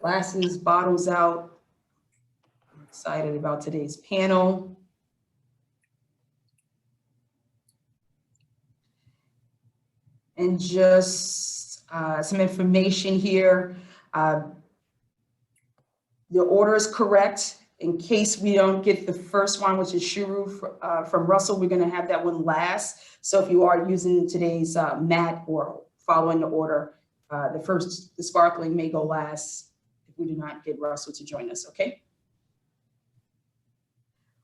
Glasses, bottles out. I'm excited about today's panel. And just some information here. The order is correct. In case we don't get the first one, which is Suhru from Russell, we're going to have that one last. So if you are using today's mat or following the order, the sparkling may go last if we do not get Russell to join us, okay?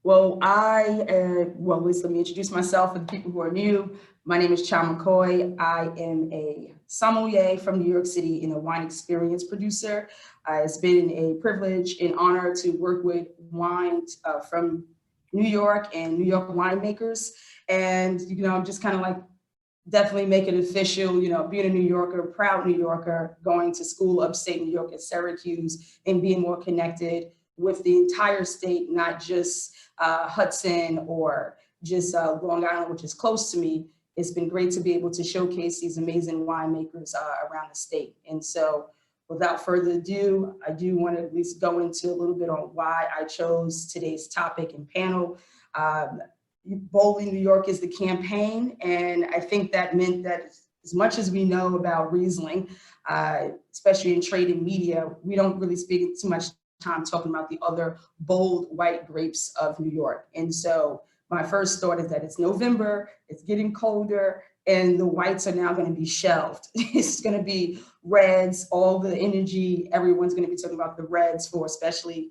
Well, at least let me introduce myself for the people who are new. My name is McCoy. I am a sommelier from New York City and a wine experience producer. It's been a privilege and honor to work with wines from New York and New York winemakers. And, just kind of like definitely make it official, being a New Yorker, proud New Yorker, going to school upstate New York at Syracuse and being more connected with the entire state, not just Hudson or just Long Island, which is close to me. It's been great to be able to showcase these amazing winemakers around the state. And so without further ado, I do want to at least go into a little bit on why I chose today's topic and panel. Boldly New York is the campaign. And I think that meant that as much as we know about Riesling, especially in trade and media, we don't really spend too much time talking about the other bold white grapes of New York. And so my first thought is that it's November, it's getting colder, and the whites are now going to be shelved. It's going to be reds, all the energy. Everyone's going to be talking about the reds for especially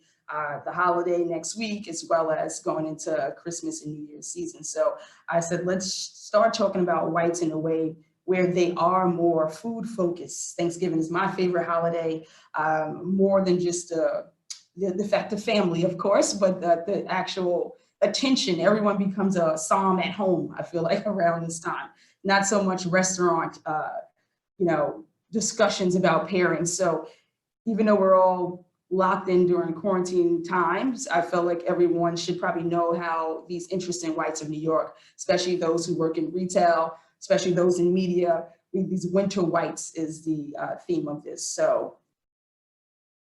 the holiday next week, as well as going into Christmas and New Year's season. So I said, let's start talking about whites in a way where they are more food focused. Thanksgiving is my favorite holiday, more than just the fact of family, of course, but the actual attention. Everyone becomes a somm at home, I feel like, around this time. Not so much restaurant, discussions about pairings. So even though we're all locked in during quarantine times, I felt like everyone should probably know how these interesting whites of New York, especially those who work in retail, especially those in media, these winter whites is the theme of this. So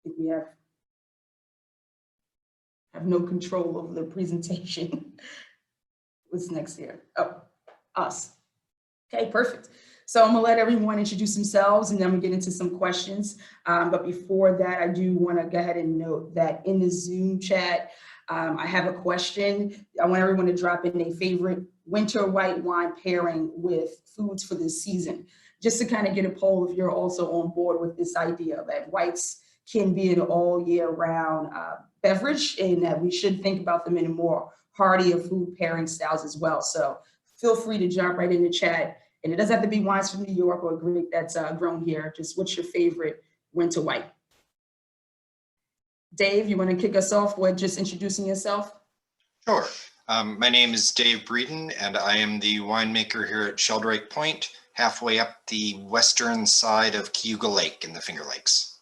I think we have no control over the presentation. What's next here? Oh, us. Okay, perfect. So I'm gonna let everyone introduce themselves and then we get into some questions. But before that, I do wanna go ahead and note that in the Zoom chat, I have a question. I want everyone to drop in a favorite winter white wine pairing with foods for this season, just to kind of get a poll if you're also on board with this idea that whites can be an all year round beverage and that we should think about them in a more hearty of food pairing styles as well. So feel free to jump right in the chat. And it doesn't have to be wines from New York or a grape that's grown here. Just what's your favorite winter white? Dave, you want to kick us off with just introducing yourself? Sure. My name is Dave Breeden, and I am the winemaker here at Sheldrake Point, halfway up the western side of Cayuga Lake in the Finger Lakes.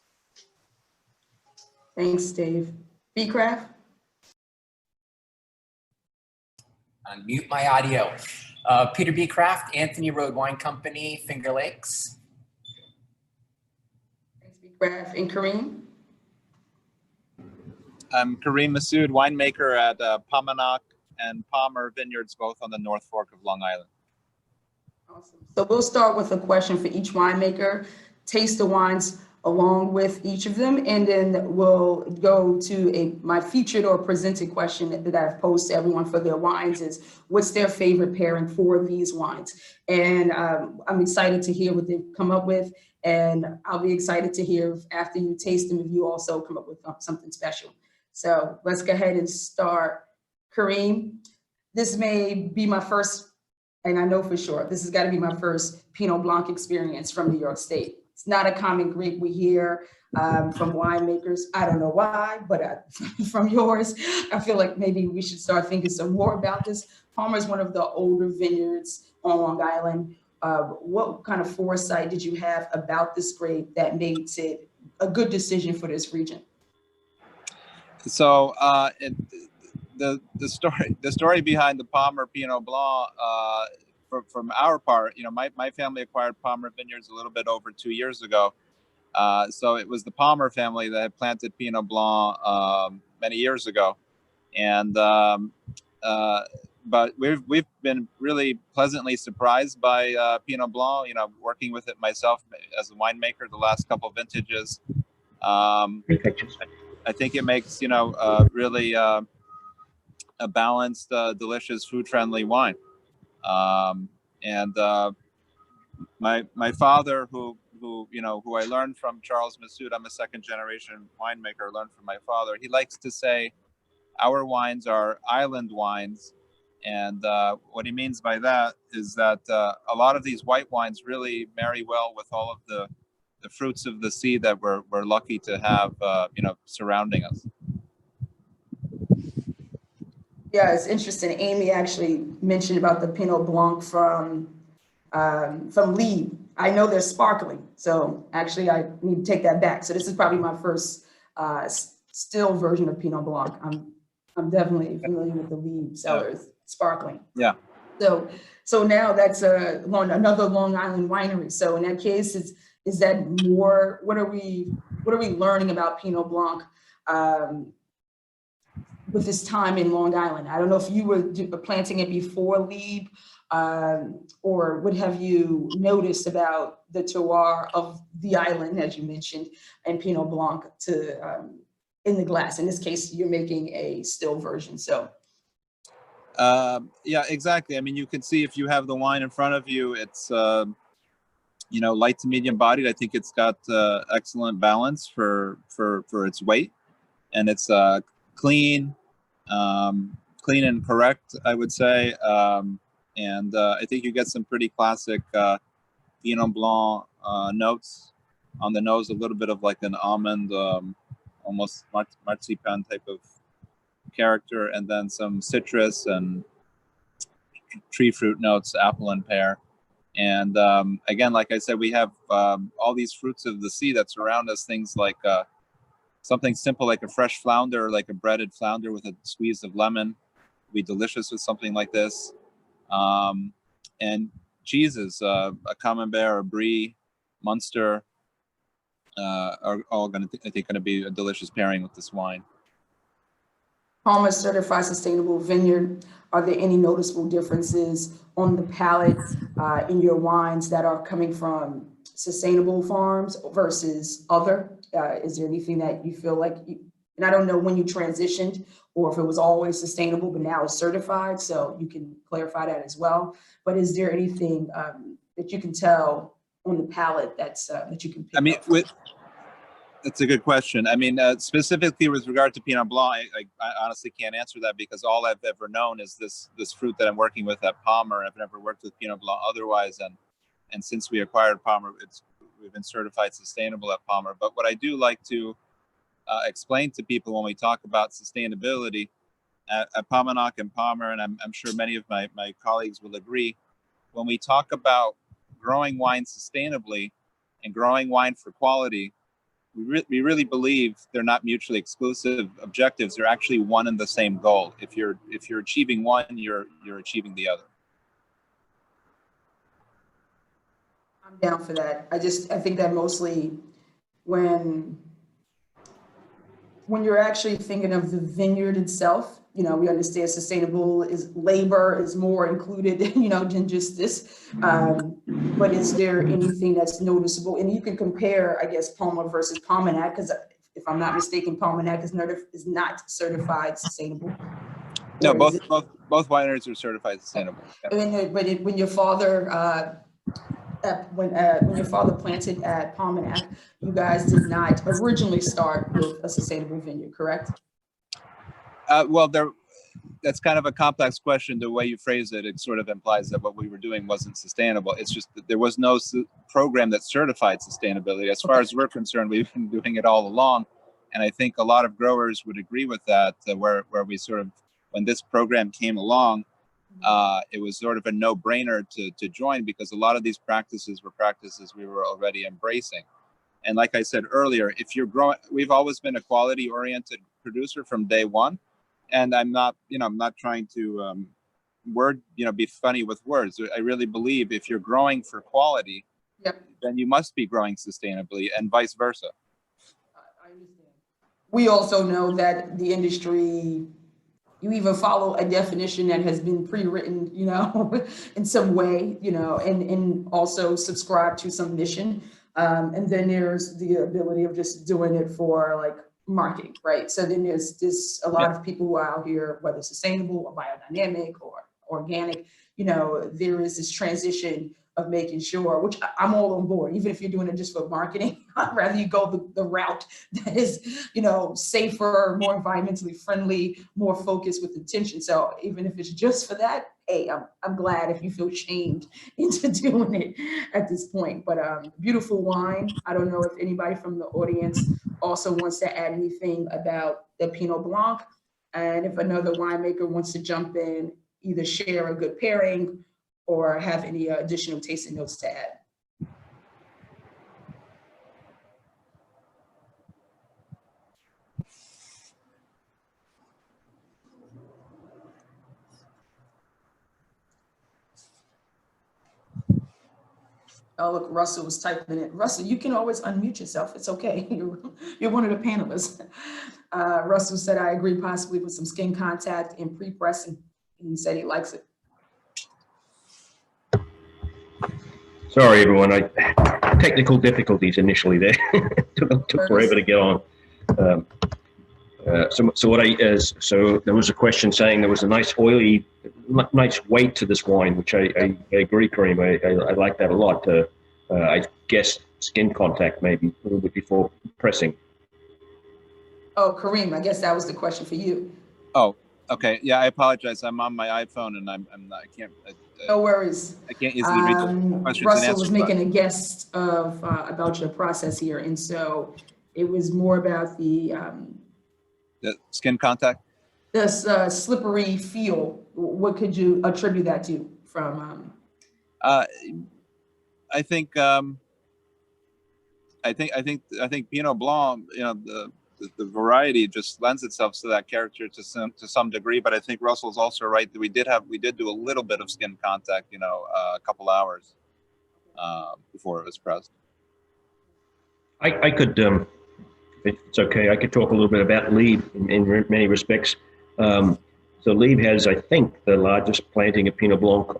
Thanks, Dave. B-Craft? Unmute my audio. Peter B. Craft, Anthony Road Wine Company, Finger Lakes. Thanks, B-Craft. And Kareem? I'm Kareem Massoud, winemaker at Paumanok and Palmer Vineyards, both on the North Fork of Long Island. Awesome. So we'll start with a question for each winemaker, taste the wines along with each of them, and then we'll go to my featured or presented question that I've posed to everyone for their wines is, what's their favorite pairing for these wines? And I'm excited to hear what they've come up with, and I'll be excited to hear if, after you taste them, if you also come up with something special. So let's go ahead and start. Kareem, this may be my first, and I know for sure, this has got to be my first Pinot Blanc experience from New York State. It's not a common grape we hear from winemakers. I don't know why, but from yours, I feel like maybe we should start thinking some more about this. Palmer is one of the older vineyards on Long Island. What kind of foresight did you have about this grape that makes it a good decision for this region? So the story behind the Palmer Pinot Blanc, from our part, my family acquired Palmer Vineyards a little bit over 2 years ago, So it was the Palmer family that had planted Pinot Blanc many years ago, and but we've been really pleasantly surprised by Pinot Blanc. You know, working with it myself as a winemaker the last couple of vintages. Great pictures. I think it makes, you know, really a balanced, delicious, food-friendly wine. And my father, who who I learned from, Charles Massoud, I'm a second-generation winemaker, learned from my father. He likes to say our wines are island wines, and what he means by that is that a lot of these white wines really marry well with all of the fruits of the sea that we're lucky to have, surrounding us. Yeah, it's interesting. Amy actually mentioned about the Pinot Blanc from Lieb. I know they're sparkling, so actually I need to take that back. So this is probably my first still version of Pinot Blanc. I'm definitely familiar with the Lieb cellars, sparkling. Yeah. So now that's another Long Island winery. So in that case, is that more? What are we learning about Pinot Blanc with this time in Long Island? I don't know if you were planting it before Lieb, or what have you noticed about the terroir of the island, as you mentioned, and Pinot Blanc in the glass? In this case, you're making a still version, so. Yeah, exactly. I mean, you can see if you have the wine in front of you, it's light to medium bodied. I think it's got excellent balance for its weight, and it's clean and correct, I would say. And I think you get some pretty classic Pinot Blanc notes on the nose, a little bit of like an almond, almost marzipan type of character, and then some citrus and tree fruit notes, apple and pear. And again, like I said, we have all these fruits of the sea that surround us, things like something simple like a fresh flounder, like a breaded flounder with a squeeze of lemon. Would be delicious with something like this. And cheeses, a Camembert, a Brie, Munster, are all going to be a delicious pairing with this wine. Palmer Certified Sustainable Vineyard, are there any noticeable differences on the palate in your wines that are coming from sustainable farms versus other? Is there anything that you feel like, and I don't know when you transitioned or if it was always sustainable, but now it's certified, so you can clarify that as well. But is there anything that you can tell on the palate that's that you can pick up from? That's a good question. I mean, specifically with regard to Pinot Blanc, I honestly can't answer that, because all I've ever known is this fruit that I'm working with at Palmer. I've never worked with Pinot Blanc otherwise, and since we acquired Palmer, we've been certified sustainable at Palmer. But what I do like to explain to people when we talk about sustainability at Paumanok and Palmer, and I'm sure many of my colleagues will agree, when we talk about growing wine sustainably and growing wine for quality, we really believe they're not mutually exclusive objectives. They're actually one and the same goal. If you're achieving one, you're achieving the other. I'm down for that. I think that mostly when you're actually thinking of the vineyard itself, we understand sustainable is labor is more included, than just this. But is there anything that's noticeable? And you can compare, I guess, Palmer versus Paumanok, because if I'm not mistaken, Paumanok is not certified sustainable. No, both wineries are certified sustainable. Yeah. When your father when your father planted at Paumanok, you guys did not originally start with a sustainable vineyard, correct? Well, that's kind of a complex question. The way you phrase it, it sort of implies that what we were doing wasn't sustainable. It's just that there was no program that certified sustainability. As far as we're concerned, we've been doing it all along. And I think a lot of growers would agree with that, where we sort of, when this program came along, it was sort of a no-brainer to join, because a lot of these practices were practices we were already embracing. And like I said earlier, if you're growing, we've always been a quality-oriented producer from day one. And I'm not trying to be funny with words. I really believe if you're growing for quality, then you must be growing sustainably, and vice versa. I understand. We also know that the industry, you even follow a definition that has been pre-written, you know, in some way, you know, and also subscribe to some mission. And then there's the ability of just doing it for like marketing, right? So then there's a lot of people who are out here, whether sustainable or biodynamic or organic, you know, there is this transition of making sure, which I'm all on board, even if you're doing it just for marketing, I'd rather you go the route that is, you know, safer, more environmentally friendly, more focused with intention. So even if it's just for that, hey, I'm glad if you feel shamed into doing it at this point. But beautiful wine. I don't know if anybody from the audience also wants to add anything about the Pinot Blanc. And if another winemaker wants to jump in, either share a good pairing or have any additional tasting notes to add. Oh, look, Russell was typing it. Russell, you can always unmute yourself. It's okay. You're one of the panelists. Russell said, I agree possibly with some skin contact and pre-pressing. And he said he likes it. Sorry, everyone. Technical difficulties initially there. took forever to get on. So there was a question saying there was a nice oily, nice weight to this wine, which I agree, Kareem. I like that a lot. I guess skin contact maybe a little bit before pressing. Oh, Kareem, I guess that was the question for you. Oh, okay. Yeah, I apologize. I'm on my iPhone and I'm not, I can't. No worries. I can't easily read the questions Russell and answers. was making a guess of about your process here, and so it was more about the skin contact. This slippery feel. What could you attribute that to from? I think Pinot Blanc, you know, the variety just lends itself to that character to some degree. But I think Russell's also right that we did do a little bit of skin contact, you know, a couple hours before it was pressed. I could, if it's okay, I could talk a little bit about Lieb in many respects. So Lieb has, I think, the largest planting of Pinot Blanc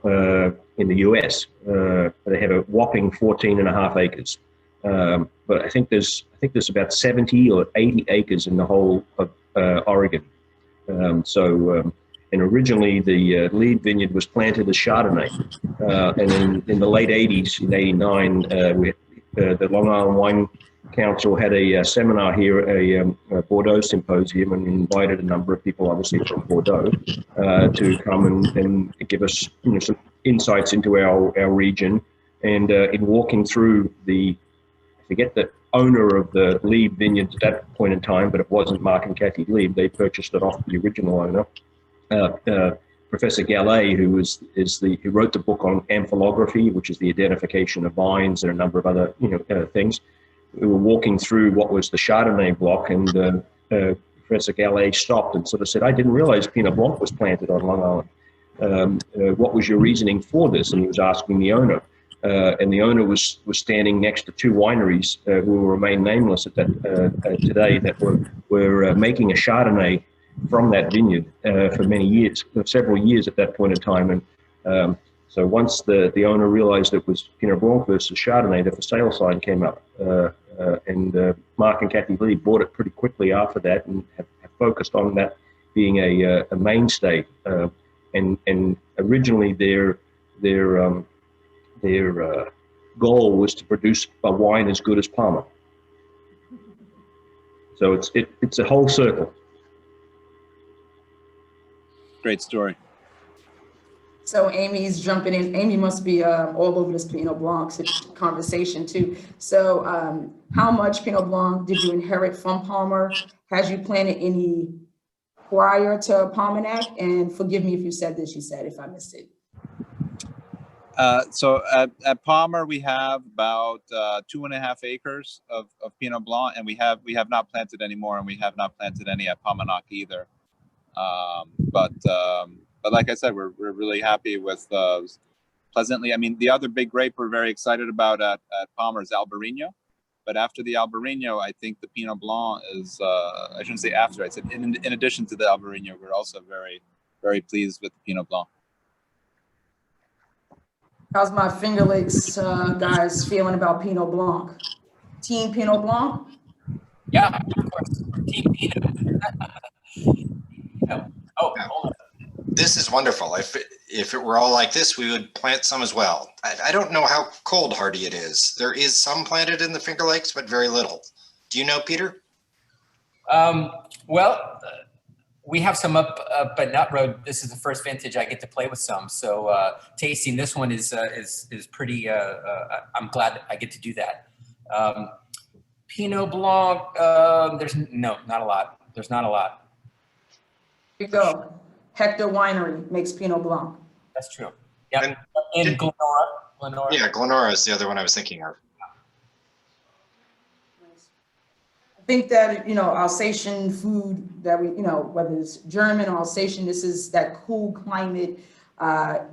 in the US. They have a whopping 14.5 acres. But I think there's about 70 or 80 acres in the whole of Oregon. And originally the Lieb vineyard was planted as Chardonnay. And in the late 80s, in 89, the Long Island Wine Council had a seminar here, a Bordeaux symposium, and invited a number of people, obviously from Bordeaux, to come and give us, you know, some insights into our region. And in walking through I forget the owner of the Lieb vineyards at that point in time, but it wasn't Mark and Kathy Lieb. They purchased it off the original owner, Professor Gallet, who wrote the book on amphilography, which is the identification of vines and a number of other things. We were walking through what was the Chardonnay block, and Professor Gallet stopped and sort of said, "I didn't realize Pinot Blanc was planted on Long Island. What was your reasoning for this?" And he was asking the owner. And the owner was standing next to two wineries who will remain nameless at that today, that were making a Chardonnay from that vineyard for many years, several years at that point in time. And so once the owner realized it was Pinot Blanc versus Chardonnay, the for sale sign came up. And Mark and Kathy Lieb bought it pretty quickly after that, and have focused on that being a mainstay. And originally their goal was to produce a wine as good as Paumanok. So it's a whole circle. Great story. So Amy's jumping in. Amy must be all over this Pinot Blanc conversation too. So how much Pinot Blanc did you inherit from Palmer? Has you planted any prior to Paumanok? And forgive me if you said this, you said, if I missed it. So at Palmer, we have about 2.5 acres of Pinot Blanc, and we have not planted any more, and we have not planted any at Paumanok either. But like I said, we're really happy with pleasantly. I mean, the other big grape we're very excited about at Palmer is Albarino. But after the Albarino, I think the Pinot Blanc is, I shouldn't say after, I said in addition to the Albarino, we're also very, very pleased with the Pinot Blanc. How's my Finger Lakes guys feeling about Pinot Blanc? Team Pinot Blanc? Yeah, of course. Team Pinot. Oh, hold on. This is wonderful. If it were all like this, we would plant some as well. I don't know how cold hardy it is. There is some planted in the Finger Lakes, but very little. Do you know, Peter? Well, we have some up at Nut Road. This is the first vintage I get to play with some. So tasting this one is pretty. I'm glad I get to do that. Pinot Blanc. There's not a lot. There's not a lot. Here you go. Hector Winery makes Pinot Blanc. That's true. Yeah. And Glenora. Yeah, Glenora is the other one I was thinking of. I think that, Alsatian food that we, whether it's German or Alsatian, this is that cool climate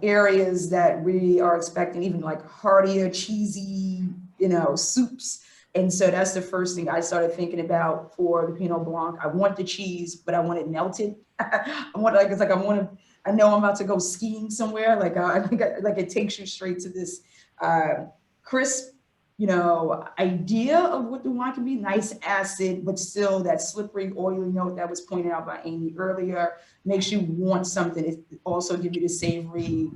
areas that we are expecting, even like heartier, cheesy, soups. And so that's the first thing I started thinking about for the Pinot Blanc. I want the cheese, but I want it melted. I know I'm about to go skiing somewhere. Like it takes you straight to this crisp, idea of what the wine can be. Nice acid, but still that slippery, oily note that was pointed out by Amy earlier makes you want something. It also gives you the savory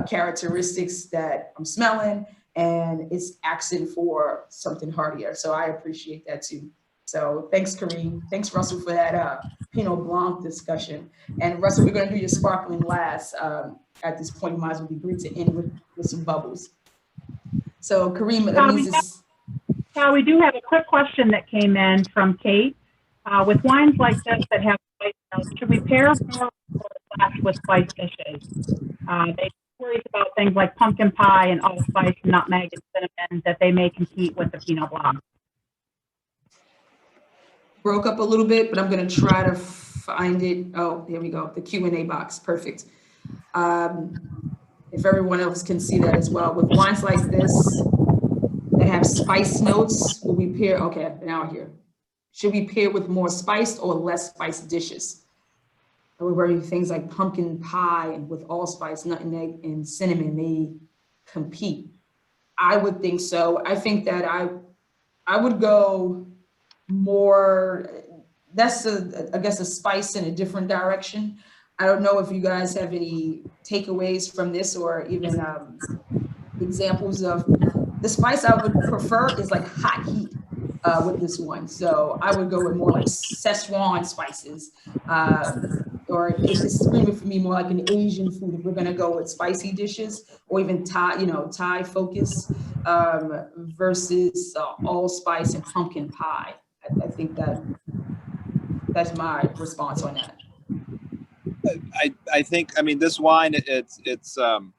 characteristics that I'm smelling, and it's accent for something heartier. So I appreciate that too. So thanks, Kareem. Thanks, Russell, for that Pinot Blanc discussion. And Russell, we're gonna do your sparkling last. At this point, you might as well be great to end with some bubbles. So Kareem, we do have a quick question that came in from Kate. With wines like this that have spice notes, should we pair more or less with spice dishes? They worries about things like pumpkin pie and allspice, nutmeg, and cinnamon that they may compete with the Pinot Blanc. broke up a little bit, but I'm gonna try to find it. Oh, there we go, the Q&A box, perfect. If everyone else can see that as well. With wines like this that have spice notes, will we pair, okay, now here. Should we pair with more spiced or less spiced dishes? Where things like pumpkin pie and with allspice, nutmeg, and cinnamon may compete. I would think so. I think that I would go more, that's I guess a spice in a different direction. I don't know if you guys have any takeaways from this or even examples of the spice I would prefer is like hot heat with this one. So I would go with more like Szechuan spices, or it's screaming for me more like an Asian food if we're gonna go with spicy dishes, or even Thai, Thai focus versus allspice and pumpkin pie. I think that's my response on that. I think, I mean, this wine, it's it's on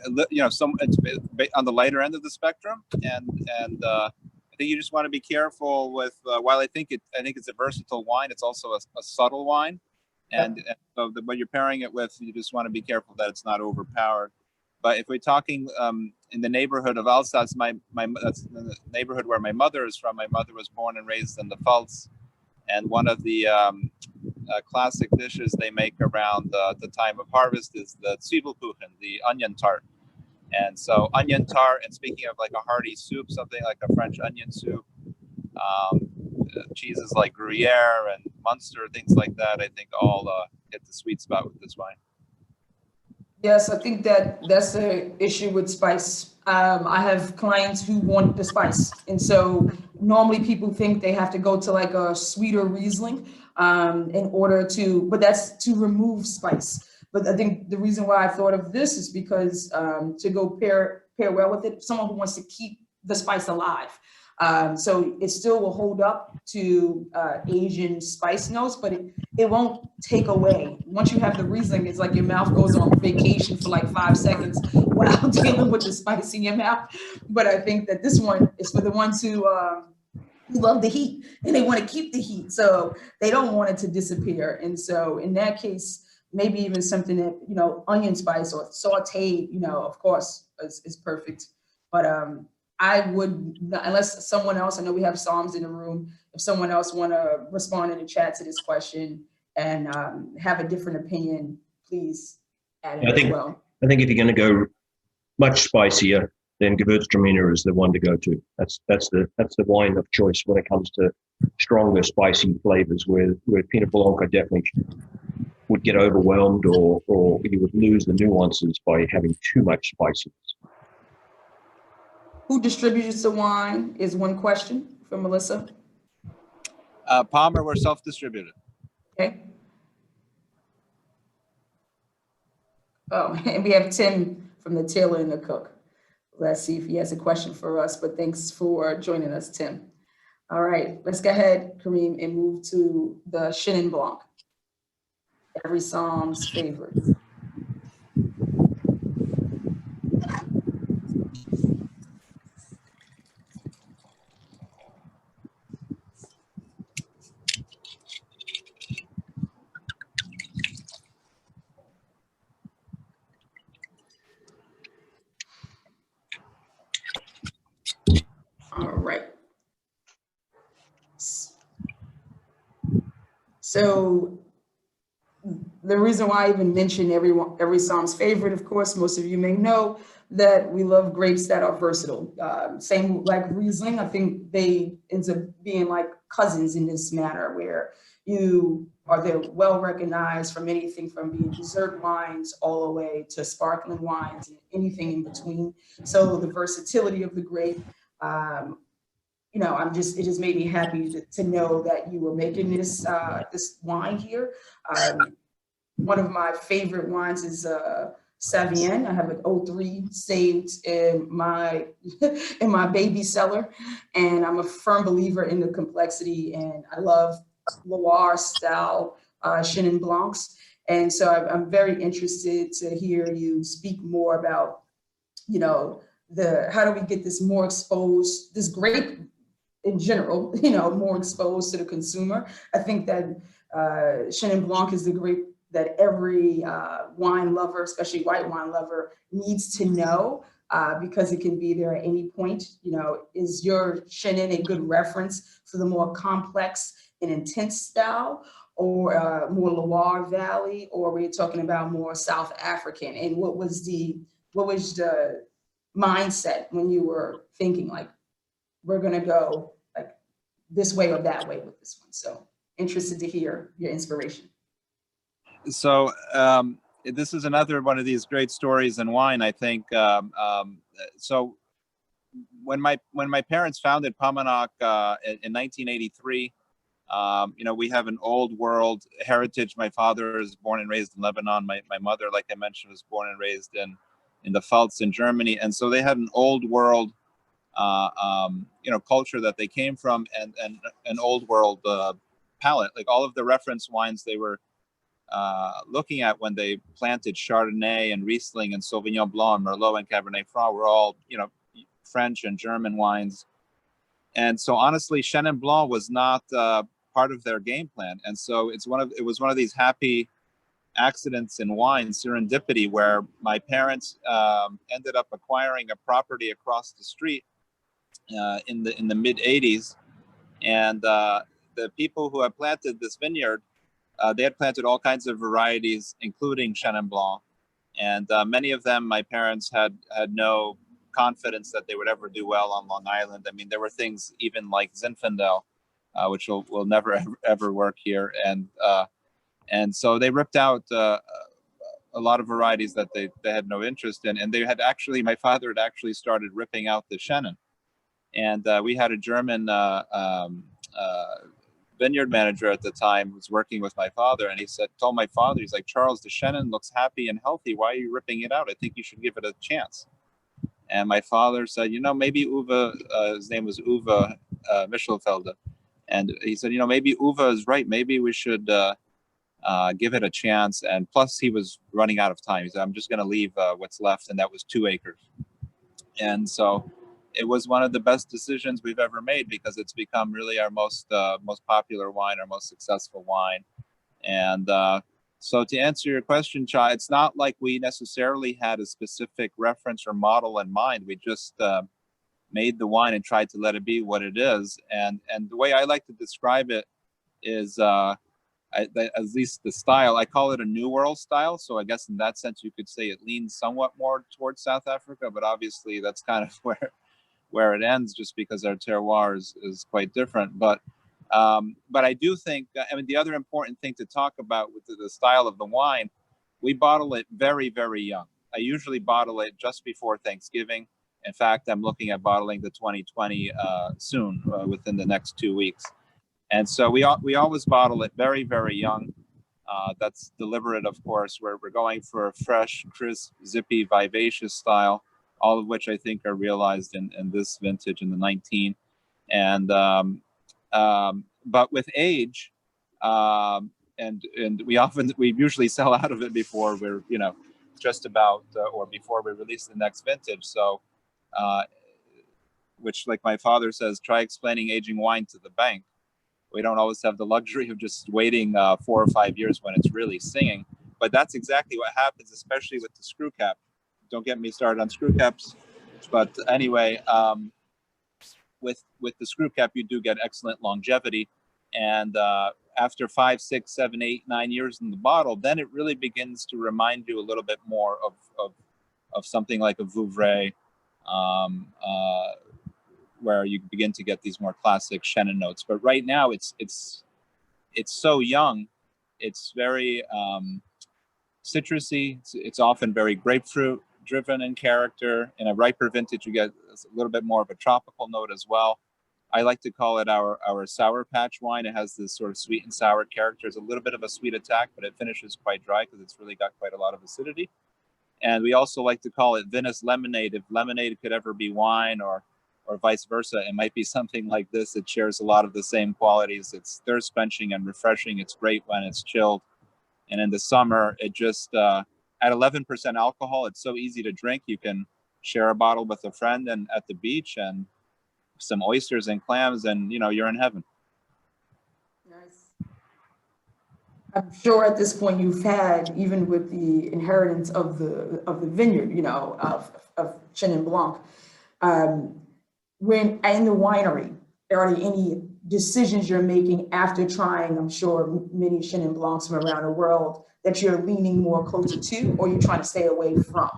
the lighter end of the spectrum, and I think you just want to be careful with. While I think it's a versatile wine, it's also a subtle wine, and so when you're pairing it with, you just want to be careful that it's not overpowered. But if we're talking in the neighborhood of Alsace, that's the neighborhood where my mother is from. My mother was born and raised in the Pfalz, and one of the classic dishes they make around the time of harvest is the Zwiebelkuchen, the onion tart. And so onion tart, and speaking of like a hearty soup, something like a French onion soup, cheeses like Gruyere and Munster, things like that, I think all hit the sweet spot with this wine. Yes, I think that's the issue with spice. I have clients who want the spice. And so normally people think they have to go to like a sweeter Riesling in order to, but that's to remove spice. But I think the reason why I thought of this is because to go pair well with it, someone who wants to keep the spice alive. So it still will hold up to Asian spice notes, but it won't take away. Once you have the Riesling, it's like your mouth goes on vacation for like 5 seconds while dealing with the spice in your mouth. But I think that this one is for the ones who love the heat and they want to keep the heat. So they don't want it to disappear. And so in that case, maybe even something that, you know, onion spice or sauteed, you know, of course, is perfect. But I would, not, unless someone else, I know we have Psalms in the room, if someone else want to respond in the chat to this question and have a different opinion, please add it as well. I think if you're going to go much spicier, then Gewürztraminer is the one to go to. That's the wine of choice when it comes to stronger, spicy flavors. Where Pinot Blanc, I definitely would get overwhelmed, or you would lose the nuances by having too much spiciness. Who distributes the wine is one question from Melissa. Palmer, we're self-distributed. Okay. Oh, and we have Tim from the Tailor and the Cook. Let's see if he has a question for us, but thanks for joining us, Tim. All right, let's go ahead, Kareem, and move to the Chenin Blanc. Every Psalm's favorite. All right. So the reason why I even mentioned every Psalm's favorite, of course, most of you may know that we love grapes that are versatile. Same like Riesling, I think they end up being like cousins in this manner where they're well recognized from anything from being dessert wines all the way to sparkling wines and anything in between. So the versatility of the grape, you know, it just made me happy to know that you were making this wine here. One of my favorite wines is Savien. I have an 03 saved in my baby cellar, and I'm a firm believer in the complexity, and I love Loire style Chenin Blancs. And so I'm very interested to hear you speak more about, you know, how do we get this more exposed, this grape in general, you know, more exposed to the consumer. I think that Chenin Blanc is the grape that every wine lover, especially white wine lover, needs to know because it can be there at any point. You know, is your Chenin a good reference for the more complex and intense style, or more Loire Valley, or we're talking about more South African? And what was the mindset when you were thinking like, we're gonna go like this way or that way with this one? So interested to hear your inspiration. So this is another one of these great stories in wine, I think. So when my parents founded Paumanok in 1983, you know, we have an old world heritage. My father is born and raised in Lebanon. My mother, like I mentioned, was born and raised in the Pfalz in Germany. And so they had an old world you know, culture that they came from, and an old world palate. Like all of the reference wines they were looking at when they planted Chardonnay and Riesling and Sauvignon Blanc, Merlot and Cabernet Franc were all, you know, French and German wines. And so honestly, Chenin Blanc was not part of their game plan. And so it was one of these happy accidents in wine, serendipity, where my parents ended up acquiring a property across the street in the mid 80s. And the people who had planted this vineyard, they had planted all kinds of varieties, including Chenin Blanc. And many of them, my parents had no confidence that they would ever do well on Long Island. I mean, there were things even like Zinfandel, which will never, ever work here. And so they ripped out a lot of varieties that they had no interest in. And they had actually, my father had actually started ripping out the Chenin. And we had a German vineyard manager at the time who was working with my father, and he told my father, he's like, Charles, the Chenin looks happy and healthy. Why are you ripping it out? I think you should give it a chance. And my father said, you know, maybe Uwe, his name was Uwe Michelfelde, and he said, you know, maybe Uwe is right. Maybe we should give it a chance. And plus, he was running out of time. He said, I'm just going to leave what's left, and that was 2 acres. And so it was one of the best decisions we've ever made, because it's become really our most popular wine, our most successful wine. And So to answer your question, Chai, it's not like we necessarily had a specific reference or model in mind. We just made the wine and tried to let it be what it is. And the way I like to describe it is, at least the style, I call it a New World style. So I guess in that sense, you could say it leans somewhat more towards South Africa, but obviously that's kind of where it ends, just because our terroir is quite different. But I do think, I mean, the other important thing to talk about with the style of the wine, we bottle it very, very young. I usually bottle it just before Thanksgiving. In fact, I'm looking at bottling the 2020 soon, within the next 2 weeks. And so we always bottle it very, very young. That's deliberate, of course, where we're going for a fresh, crisp, zippy, vivacious style, all of which I think are realized in this vintage in the 19. And but with age, and we usually sell out of it before we're, just about, or before we release the next vintage. So, which, like my father says, try explaining aging wine to the bank. We don't always have the luxury of just waiting 4 or 5 years when it's really singing. But that's exactly what happens, especially with the screw cap. Don't get me started on screw caps. But anyway, with the screw cap, you do get excellent longevity. And after 5, 6, 7, 8, 9 years in the bottle, then it really begins to remind you a little bit more of something like a Vouvray, where you begin to get these more classic Chenin notes. But right now, it's so young. It's very citrusy. It's often very grapefruit driven in character. In a riper vintage, you get a little bit more of a tropical note as well. I like to call it our Sour Patch wine. It has this sort of sweet and sour character. It's a little bit of a sweet attack, but it finishes quite dry because it's really got quite a lot of acidity. And we also like to call it Venice lemonade. If lemonade could ever be wine, or vice versa, it might be something like this. It shares a lot of the same qualities. It's thirst quenching and refreshing. It's great when it's chilled. And in the summer, it just, at 11% alcohol, it's so easy to drink. You can share a bottle with a friend and at the beach, and some oysters and clams, and you're in heaven. Nice. I'm sure at this point you've had, even with the inheritance of the vineyard, of Chenin Blanc, when in the winery, are there any decisions you're making after trying, I'm sure, many Chenin Blancs from around the world, that you're leaning more closer to, or you're trying to stay away from?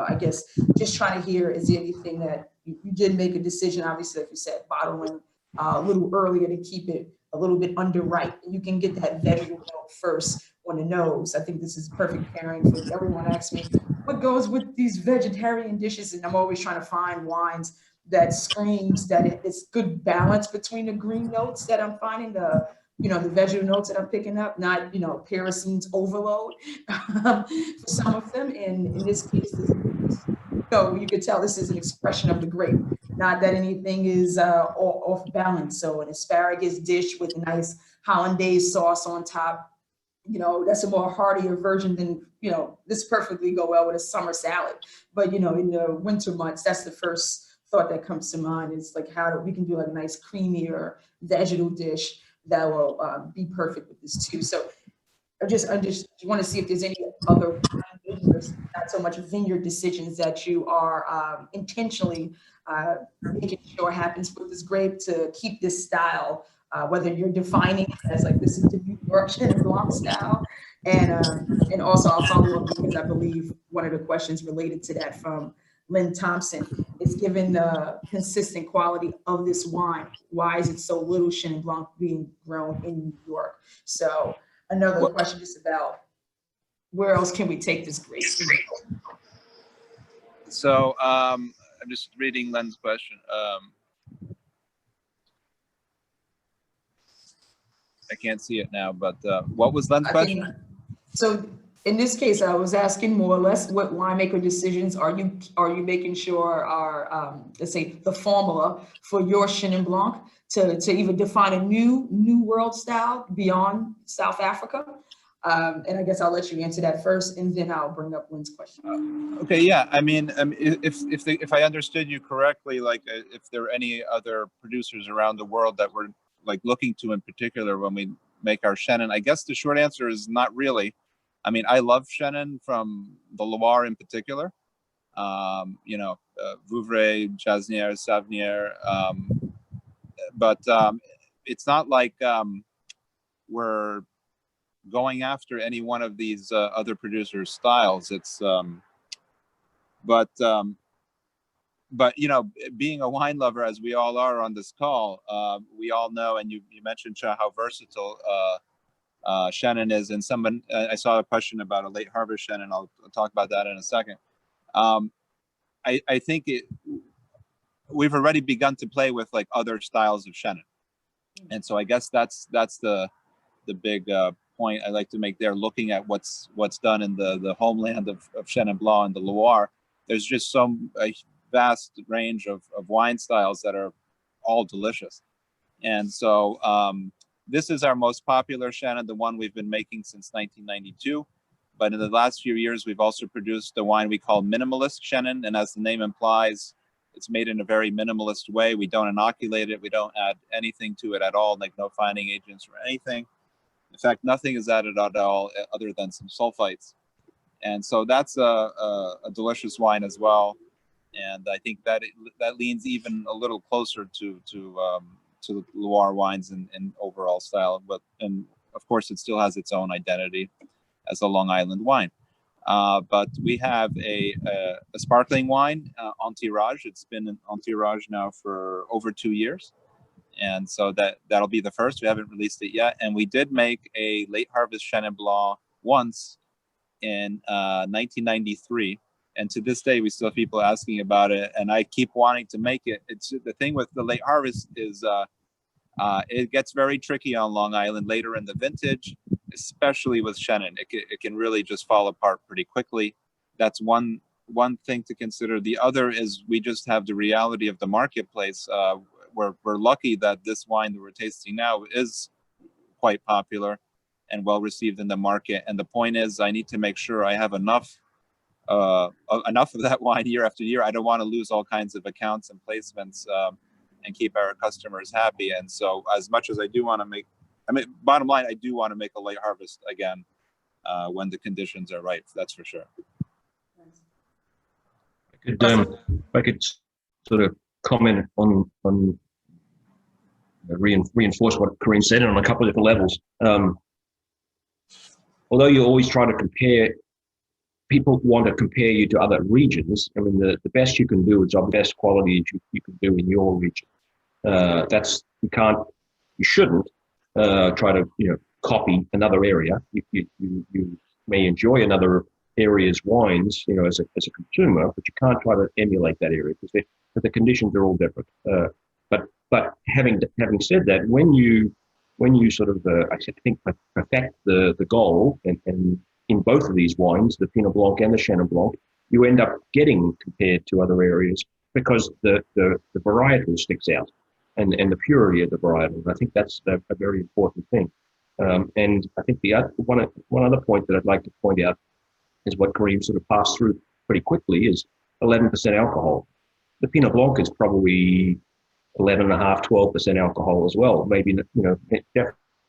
I guess just trying to hear, is there anything that you did make a decision, obviously, like you said, bottling a little earlier to keep it a little bit underripe. You can get that vegetable note first on the nose. I think this is perfect pairing for everyone. Asks me what goes with these vegetarian dishes, and I'm always trying to find wines that screams that it's good balance between the green notes that I'm finding, the vegetable notes that I'm picking up, not, Parasine's overload for some of them. And in this case, you could tell this is an expression of the grape, not that anything is off balance. So an asparagus dish with a nice hollandaise sauce on top, that's a more heartier version than, this perfectly go well with a summer salad. But, in the winter months, that's the first thought that comes to mind, is like how we can do like a nice creamier vegetable dish that will be perfect with this too. So I just want to see if there's any other, not so much vineyard decisions that you are intentionally making sure happens with this grape to keep this style, whether you're defining it as like this is the New York Chenin Blanc style. And also I'll follow up, because I believe one of the questions related to that from Lynn Thompson is, given the consistent quality of this wine, why is it so little Chenin Blanc being grown in New York? So another question just about where else can we take this grape? So I'm just reading Len's question. I can't see it now, but what was Len's question? So in this case, I was asking more or less what winemaker decisions are you making sure are, let's say, the formula for your Chenin Blanc to even define a new world style beyond South Africa? And I guess I'll let you answer that first, and then I'll bring up Lynn's question. Okay, yeah. I mean, if I understood you correctly, like if there are any other producers around the world that we're like looking to in particular when we make our Chenin, I guess the short answer is not really. I mean, I love Chenin from the Loire in particular. You know, Vouvray, Jasnier, Savnier, but it's not like we're going after any one of these other producers' styles. It's but you know, being a wine lover, as we all are on this call, we all know, and you mentioned how versatile Chenin is. And someone, I saw a question about a late harvest Chenin. I'll talk about that in a second. I think we've already begun to play with like other styles of Chenin, and so I guess that's the big point I like to make there. Looking at what's done in the homeland of Chenin Blanc and the Loire, there's just a vast range of wine styles that are all delicious, and so this is our most popular Chenin, the one we've been making since 1992. But in the last few years, we've also produced a wine we call minimalist Chenin. And as the name implies, it's made in a very minimalist way. We don't inoculate it. We don't add anything to it at all, like no fining agents or anything. In fact, nothing is added at all other than some sulfites. And so that's a delicious wine as well. And I think that that leans even a little closer to Loire wines in overall style. And of course, it still has its own identity as a Long Island wine. But we have a sparkling wine on tirage. It's been on tirage now for over 2 years. And so that'll be the first. We haven't released it yet. And we did make a late harvest Chenin Blanc once in 1993. And to this day, we still have people asking about it. And I keep wanting to make it. It's the thing with the late harvest is it gets very tricky on Long Island later in the vintage, especially with Chenin. It can really just fall apart pretty quickly. That's one thing to consider. The other is we just have the reality of the marketplace. We're lucky that this wine that we're tasting now is quite popular and well received in the market. And the point is, I need to make sure I have enough of that wine year after year. I don't want to lose all kinds of accounts and placements and keep our customers happy. And so as much as I do want to make, bottom line, I do want to make a late harvest again when the conditions are right. That's for sure. I could sort of comment on reinforce what Corinne said on a couple of different levels. Although you always try to compare, people want to compare you to other regions. I mean, the best you can do is of the best quality you can do in your region. You shouldn't try to copy another area. You may enjoy another area's wines, as a consumer, but you can't try to emulate that area because the conditions are all different. But having said that, when you sort of I think perfect the goal, and in both of these wines, the Pinot Blanc and the Chenin Blanc, you end up getting compared to other areas because the varietal sticks out and the purity of the varietal. I think that's a very important thing. And I think one other point that I'd like to point out is what Kareem sort of passed through pretty quickly is 11% alcohol. The Pinot Blanc is probably 11.5, 12% alcohol as well. Maybe, definitely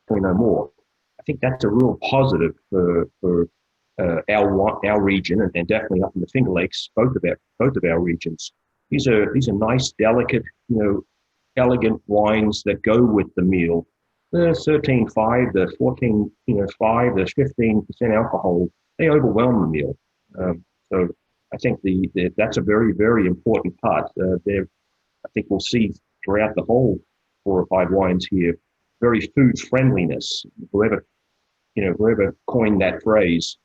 no more. I think that's a real positive for our region and definitely up in the Finger Lakes, both of our regions. These are nice, delicate, elegant wines that go with the meal. The 13.5, the 14.5, the 15% alcohol, they overwhelm the meal. So I think that's a very, very important part. I think we'll see throughout the whole 4 or 5 wines here, very food friendliness. Whoever coined that phrase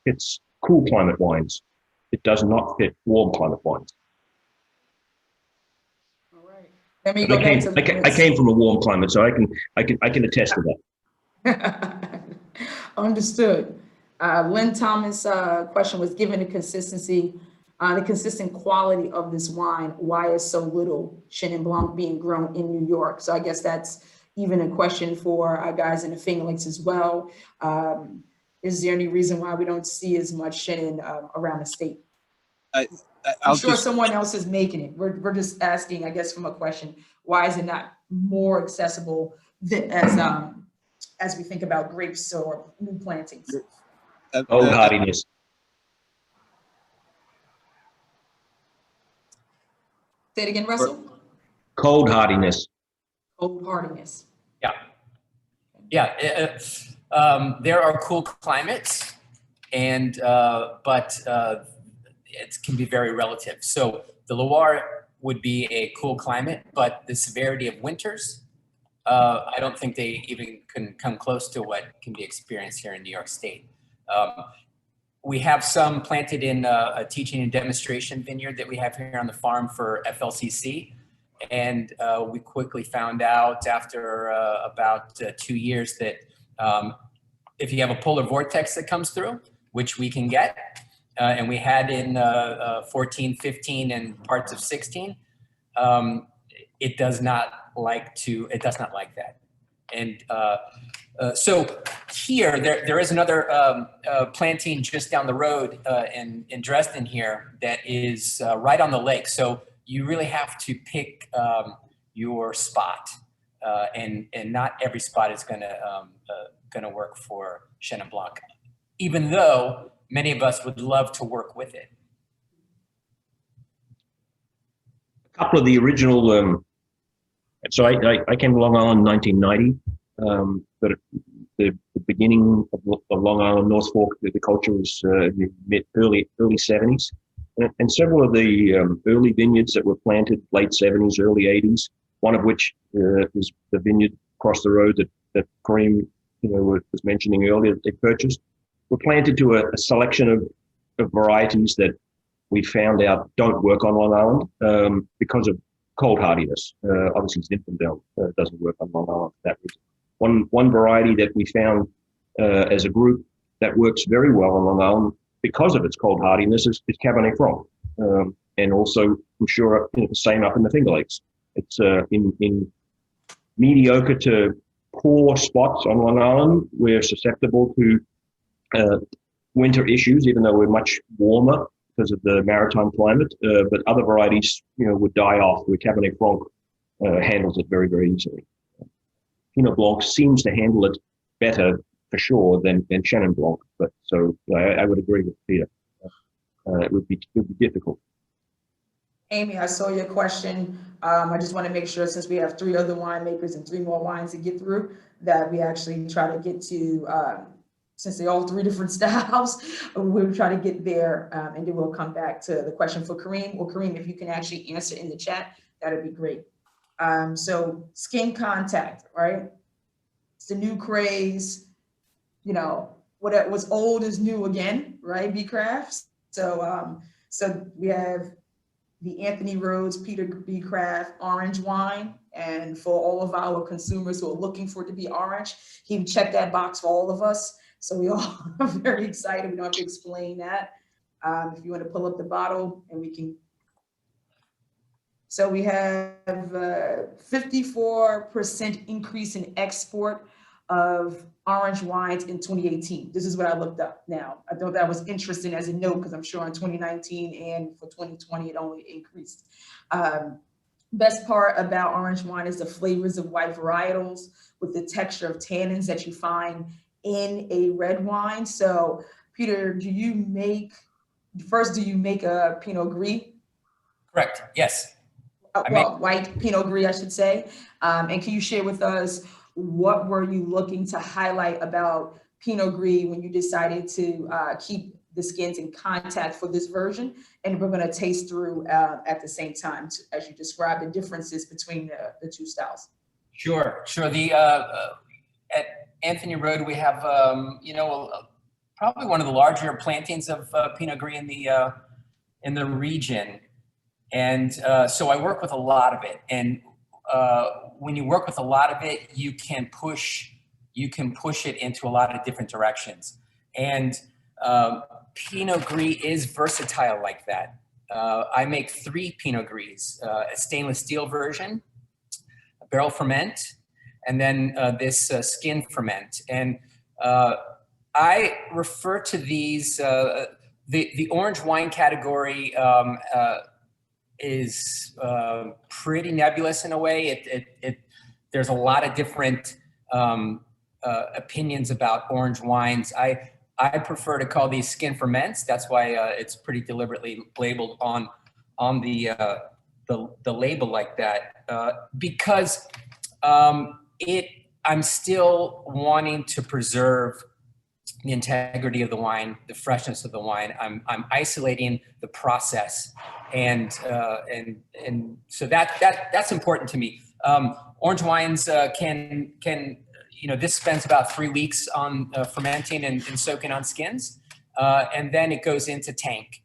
fits cool climate wines. It does not fit warm climate wines. All right. Let me go back to I came from a warm climate, so I can attest to that. Understood. Lynn Thomas' question was, given the consistent quality of this wine, why is so little Chenin Blanc being grown in New York? So I guess that's even a question for our guys in the Finger Lakes as well. Is there any reason why we don't see as much Chenin around the state? I'm sure someone else is making it. We're just asking, I guess, from a question, why is it not more accessible as we think about grapes or new plantings? Cold hardiness. Say it again, Russell. Cold hardiness. Cold hardiness. Yeah. Yeah. There are cool climates, and but it can be very relative. So the Loire would be a cool climate, but the severity of winters, I don't think they even can come close to what can be experienced here in New York State. We have some planted in a teaching and demonstration vineyard that we have here on the farm for FLCC. And we quickly found out after about 2 years that if you have a polar vortex that comes through, which we can get, and we had in 14, 15, and parts of 16, it does not like that. And so here, there is another planting just down the road in Dresden here that is right on the lake. So you really have to pick your spot, and not every spot is gonna work for Chenin Blanc, even though many of us would love to work with it. A couple of the original. So I came to Long Island in 1990. But the beginning of Long Island, North Fork, the culture was in the early 70s. And several of the early vineyards that were planted, late 70s, early 80s, one of which is the vineyard across the road that Kareem was mentioning earlier that they purchased, were planted to a selection of varieties that we found out don't work on Long Island because of cold hardiness. Obviously, Zinfandel doesn't work on Long Island for that reason. One variety that we found as a group that works very well on Long Island because of its cold hardiness is Cabernet Franc, and also I'm sure the same up in the Finger Lakes. It's in mediocre to poor spots on Long Island. We're susceptible to winter issues, even though we're much warmer because of the maritime climate. But other varieties, would die off. Where Cabernet Franc handles it very, very easily. Pinot Blanc seems to handle it better for sure than Chenin Blanc, but so I would agree with Peter. It would be difficult. Amy, I saw your question. I just want to make sure, since we have 3 other winemakers and 3 more wines to get through, that we actually try to get to, since they're all 3 different styles, we'll try to get there, and then we'll come back to the question for Kareem. Or Kareem, if you can actually answer in the chat, that'd be great. So skin contact, right? It's the new craze. What was old is new again, right? B Crafts. So we have the Anthony Rhodes Peter B. Craft orange wine. And for all of our consumers who are looking for it to be orange, he checked that box for all of us. So we all are very excited. We don't have to explain that. If you want to pull up the bottle and we can. So we have 54% increase in export of orange wines in 2018. This is what I looked up now. I thought that was interesting as a note, because I'm sure in 2019 and for 2020, it only increased. Best part about orange wine is the flavors of white varietals with the texture of tannins that you find in a red wine. So Peter, do you make a Pinot Gris? Correct, yes. White Pinot Gris, I should say. And can you share with us, what were you looking to highlight about Pinot Gris when you decided to keep the skins in contact for this version? And we're going to taste through at the same time as you describe the differences between the 2 styles. Sure. The at Anthony Road we have probably one of the larger plantings of Pinot Gris in the region, and so I work with a lot of it. And when you work with a lot of it, you can push it into a lot of different directions. And Pinot Gris is versatile like that. I make 3 Pinot Gris, a stainless steel version, a barrel ferment, and then this skin ferment. And I refer to these, the orange wine category is pretty nebulous in a way. There's a lot of different opinions about orange wines. I prefer to call these skin ferments. That's why it's pretty deliberately labeled on the label like that, because I'm still wanting to preserve the integrity of the wine, the freshness of the wine. I'm isolating the process, and so that's important to me. Orange wines can this spends about 3 weeks on fermenting and soaking on skins, and then it goes into tank,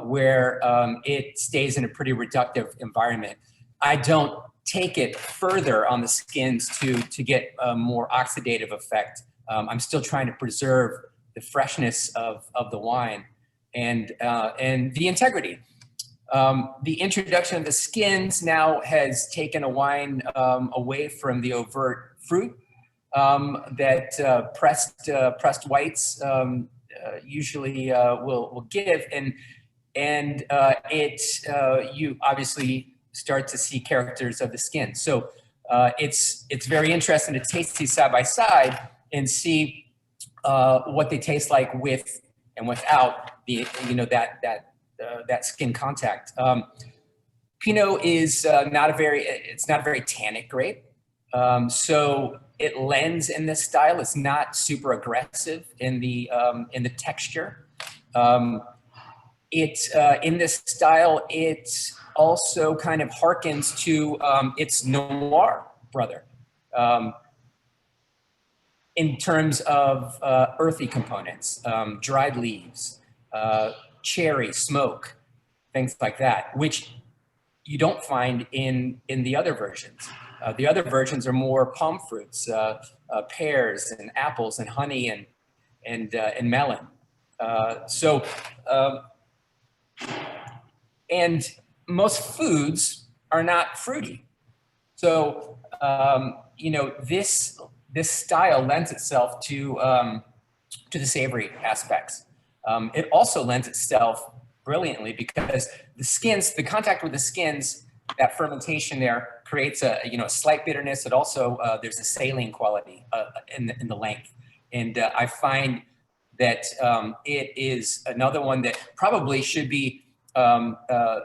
where it stays in a pretty reductive environment. I don't take it further on the skins to get a more oxidative effect. I'm still trying to preserve the freshness of the wine and the integrity. The introduction of the skins now has taken a wine away from the overt fruit that pressed whites usually will give, and you obviously start to see characters of the skin. So it's very interesting to taste these side by side and see what they taste like with and without the that skin contact. Pinot is not a very tannic grape, so it lends in this style. It's not super aggressive in the texture. In this style, it also kind of harkens to its noir brother in terms of earthy components, dried leaves, cherry, smoke, things like that, which you don't find in the other versions. The other versions are more palm fruits, pears and apples and honey and melon. And most foods are not fruity. So, this style lends itself to the savory aspects. It also lends itself brilliantly because the contact with the skins, that fermentation there creates a slight bitterness. It also, there's a saline quality in the length. And I find that it is another one that probably should be, I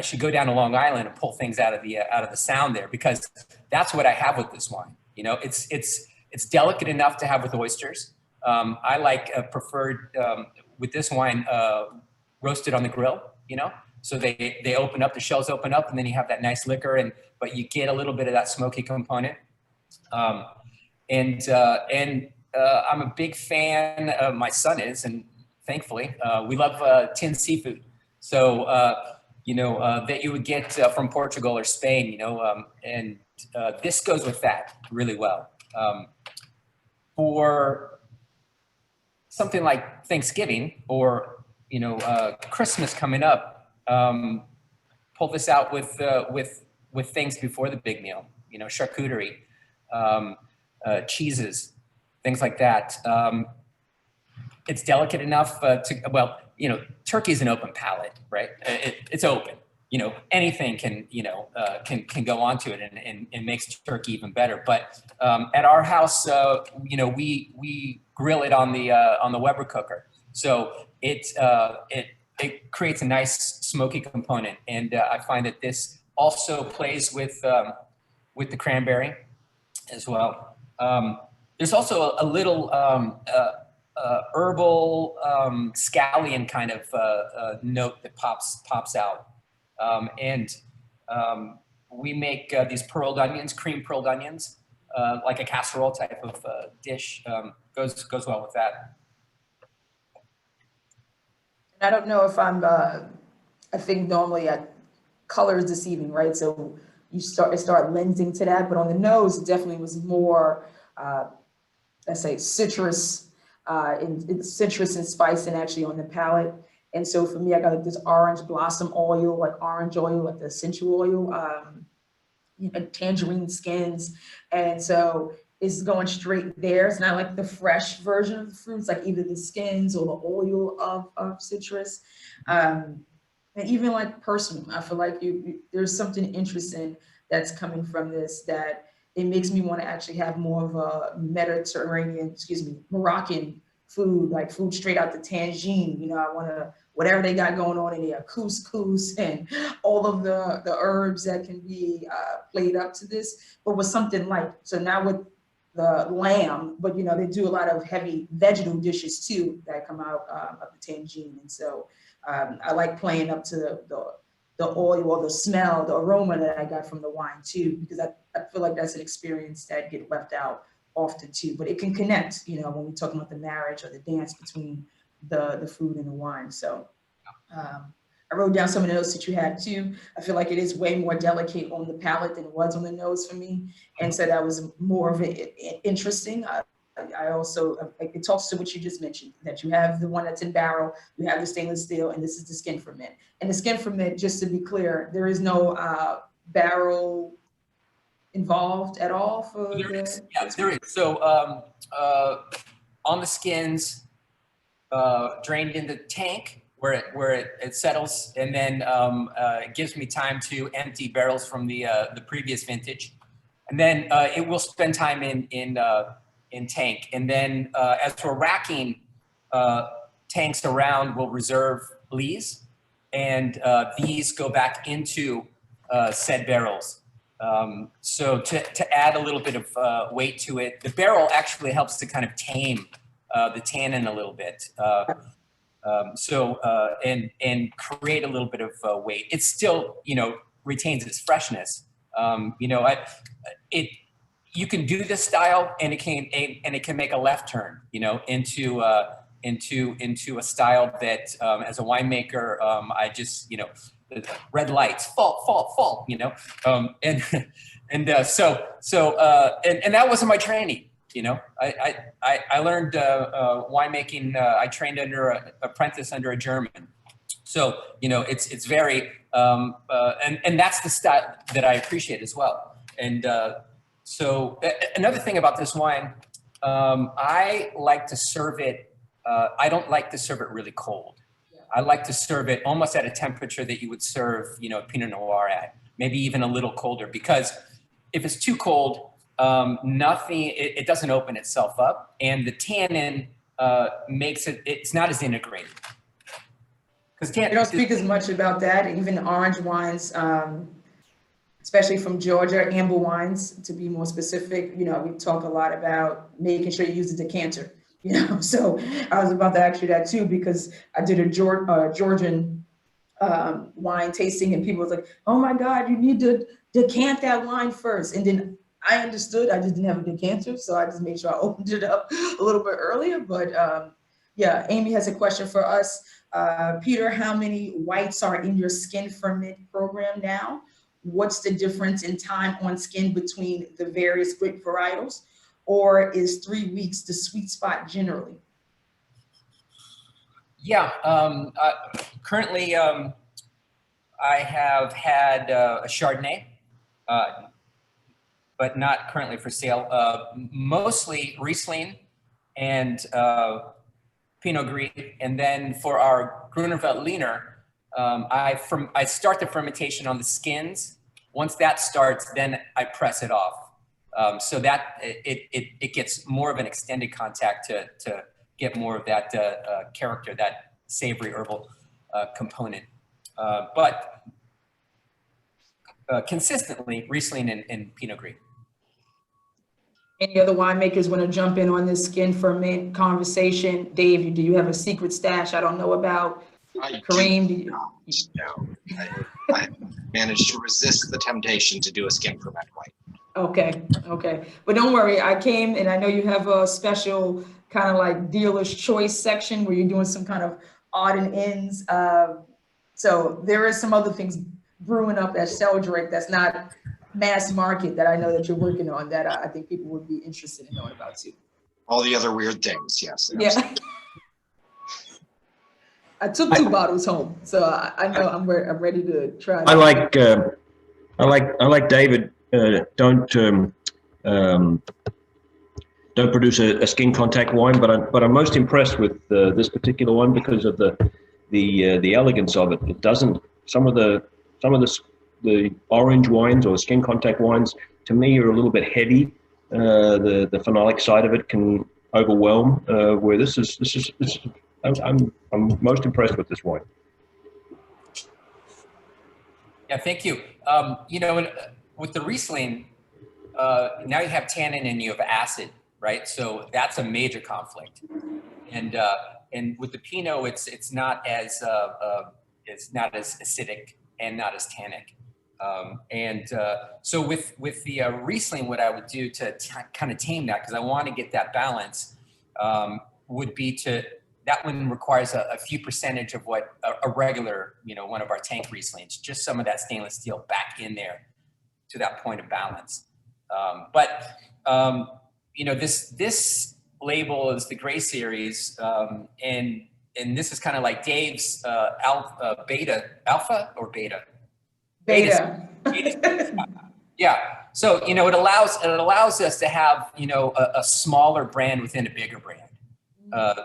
should go down to Long Island and pull things out of the sound there, because that's what I have with this wine. It's delicate enough to have with oysters. I like preferred with this wine roasted on the grill. So they open up, the shells open up, and then you have that nice liquor, but you get a little bit of that smoky component. I'm a big fan. My son is, and thankfully, we love tinned seafood. So that you would get from Portugal or Spain. And this goes with that really well. For something like Thanksgiving or Christmas coming up, pull this out with things before the big meal. Charcuterie, cheeses, things like that. It's delicate enough turkey is an open palate, right? It's open. Anything can go onto it and makes turkey even better. But at our house, we grill it on the Weber cooker, so it creates a nice smoky component, and I find that this also plays with the cranberry as well. There's also a little herbal scallion kind of note that pops out. We make these pearled onions, cream pearled onions, like a casserole type of dish. Goes well with that. I don't know if I think normally color is deceiving, right? So you start lensing to that, but on the nose, it definitely was more, let's say, citrus, citrus and spice, and actually on the palate. And so for me, I got like this orange blossom oil, like the essential oil, tangerine skins. And so it's going straight there. It's not like the fresh version of the fruits, like either the skins or the oil of citrus. And even like personally, I feel like there's something interesting that's coming from this, that it makes me want to actually have more of a Moroccan food, like food straight out the tangine. You know, I want to, whatever they got going on in there, couscous and all of the herbs that can be played up to this, but with something light. So now with the lamb, but you know, they do a lot of heavy vegetable dishes too that come out of the tangine. And so I like playing up to the oil or the smell, the aroma that I got from the wine too, because I feel like that's an experience that get left out often too, but it can connect, you know, when we're talking about the marriage or the dance between the food and the wine. So I wrote down some of the notes that you had too. I feel like it is way more delicate on the palate than it was on the nose for me. And so that was more of it interesting. I also, it talks to what you just mentioned, that you have the one that's in barrel, you have the stainless steel, and this is the skin ferment. And the skin ferment, just to be clear, there is no barrel involved at all for there is. So on the skins, drained in the tank where it settles, and then it gives me time to empty barrels from the previous vintage, and then it will spend time in tank, and then as we're racking tanks around, we'll reserve lees, and these go back into said barrels. So to add a little bit of weight to it, the barrel actually helps to kind of tame the tannin a little bit. And create a little bit of weight. It still, you know, retains its freshness. You know, you can do this style, and it can make a left turn, you know, into a style that as a winemaker, I just, you know, red lights, fall, you know, and that wasn't my training. You know, I learned winemaking. I trained under an apprentice under a German. So, you know, it's very, and that's the style that I appreciate as well. And so another thing about this wine, I like to serve it. I don't like to serve it really cold. I like to serve it almost at a temperature that you would serve, you know, Pinot Noir at, maybe even a little colder, because if it's too cold, it doesn't open itself up, and the tannin makes it's not as integrated. Because you don't speak as much about that. Even orange wines, especially from Georgia, amber wines, to be more specific, you know, we talk a lot about making sure you use the decanter, you know. So I was about to ask you that too, because I did a Georgian wine tasting, and people was like, oh my God, you need to decant that wine first. And then I understood, I just didn't have a decanter, so I just made sure I opened it up a little bit earlier. But yeah, Amy has a question for us. Peter, how many whites are in your skin ferment program now? What's the difference in time on skin between the various grape varietals? Or is 3 weeks the sweet spot generally? Yeah, currently I have had a Chardonnay, but not currently for sale. Mostly Riesling and Pinot Gris, and then for our Gruner Veltliner, I start the fermentation on the skins. Once that starts, then I press it off, so that it gets more of an extended contact to get more of that character, that savory herbal component, but consistently Riesling and Pinot Gris. Any other winemakers want to jump in on this skin ferment conversation? Dave, do you have a secret stash I don't know about? Kareem, do you? No, I managed to resist the temptation to do a skin ferment white. Okay. But don't worry, I came and I know you have a special kind of like dealer's choice section where you're doing some kind of odd and ends. So there is some other things brewing up at Sheldrake that's not mass market that I know that you're working on that I think people would be interested in knowing about too. All the other weird things, yes. Yeah. I took 2 bottles home, so I know I'm ready to try. I like David. Don't produce a skin contact wine, but I'm most impressed with this particular one because of the elegance of it. It doesn't. Some of the orange wines or skin contact wines to me are a little bit heavy. The phenolic side of it can overwhelm. Where this is I'm most impressed with this wine. Yeah, thank you. You know, with the Riesling, now you have tannin and you have acid, right? So that's a major conflict. And with the Pinot, it's not as acidic and not as tannic. So with the Riesling, what I would do to kind of tame that, because I want to get that balance, would be that one requires a few percentage of what a regular, you know, one of our tank Rieslings, just some of that stainless steel back in there to that point of balance. You know, this label is the Gray series, and this is kind of like Dave's alpha. Yeah. So, you know, it allows us to have, you know, a smaller brand within a bigger brand.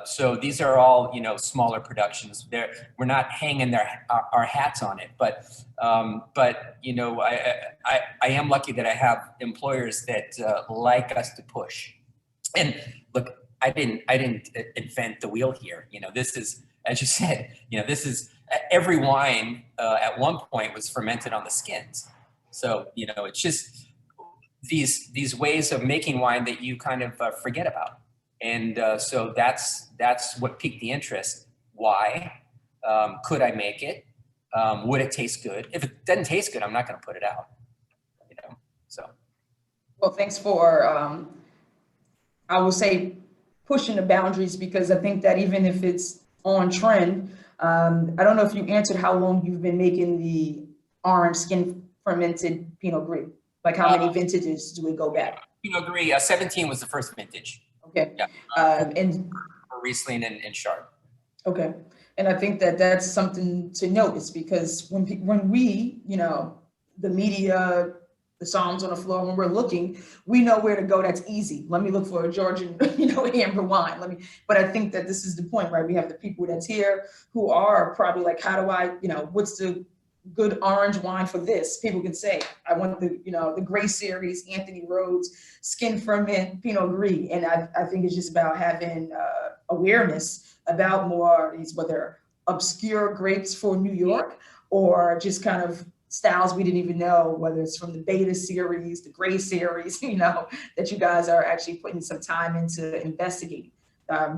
So these are all, you know, smaller productions. We're not hanging our hats on it, but you know, I am lucky that I have employers that like us to push. And look, I didn't invent the wheel here. You know, this is, as you said, you know, this is every wine at one point was fermented on the skins. So, you know, it's just these ways of making wine that you kind of forget about. And so that's what piqued the interest. Why? Could I make it? Would it taste good? If it doesn't taste good, I'm not going to put it out. You know, so. Well, thanks for, I will say, pushing the boundaries, because I think that even if it's on trend, I don't know if you answered how long you've been making the orange skin fermented Pinot Gris. Like how many vintages do we go back? Pinot Gris, 17 was the first vintage. Okay. Yeah. And for Riesling and Chard. Okay. And I think that that's something to notice, because when we, you know, the media, the Psalms on the floor, when we're looking, we know where to go. That's easy. Let me look for a Georgian, you know, amber wine. But I think that this is the point, right? We have the people that's here who are probably like, how do I, you know, what's the good orange wine for this? People can say, I want the, you know, the Gray series, Anthony Rhodes, skin ferment Pinot Gris. And I think it's just about having awareness about more these, whether obscure grapes for New York or just kind of styles we didn't even know, whether it's from the Beta series, the Gray series, you know, that you guys are actually putting some time into investigating.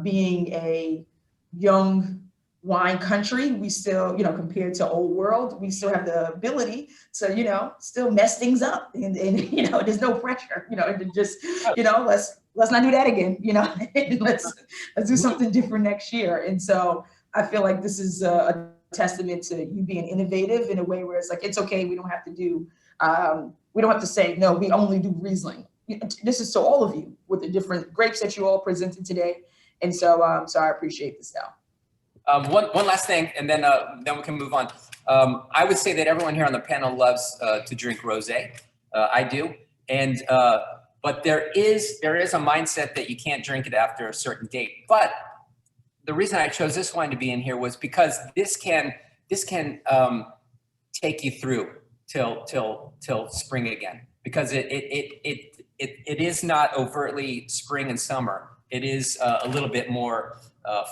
Being a young wine country, we still, you know, compared to old world, we still have the ability to, you know, still mess things up, and you know, there's no pressure, you know, to just, you know, let's not do that again, you know, let's do something different next year. And so I feel like this is a testament to you being innovative in a way where it's like, it's okay, we don't have to do, we don't have to say, no, we only do Riesling. This is to all of you with the different grapes that you all presented today. And so, I appreciate this now. One last thing, and then we can move on. I would say that everyone here on the panel loves to drink rosé. I do, and but there is a mindset that you can't drink it after a certain date. But the reason I chose this wine to be in here was because this can take you through till spring again, because it is not overtly spring and summer. It is a little bit more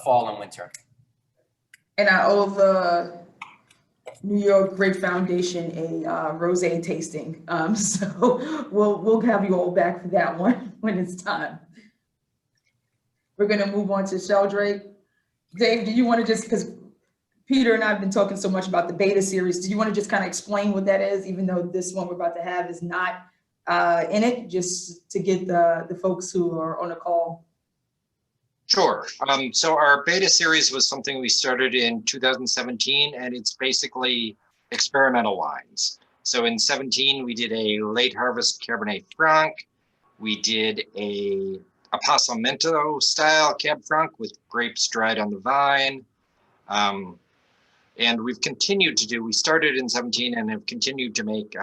fall and winter. And I owe the New York Grape Foundation a rosé tasting. So we'll have you all back for that one when it's time. We're gonna move on to Sheldrake. Dave, do you want to just, because Peter and I have been talking so much about the Beta series, do you want to just kind of explain what that is, even though this one we're about to have is not in it, just to get the folks who are on the call? Sure. So our Beta series was something we started in 2017, and it's basically experimental wines. So in 17, we did a late harvest Cabernet Franc. We did a Passamento style Cab Franc with grapes dried on the vine. And we've continued to do, we started in 17 and have continued to make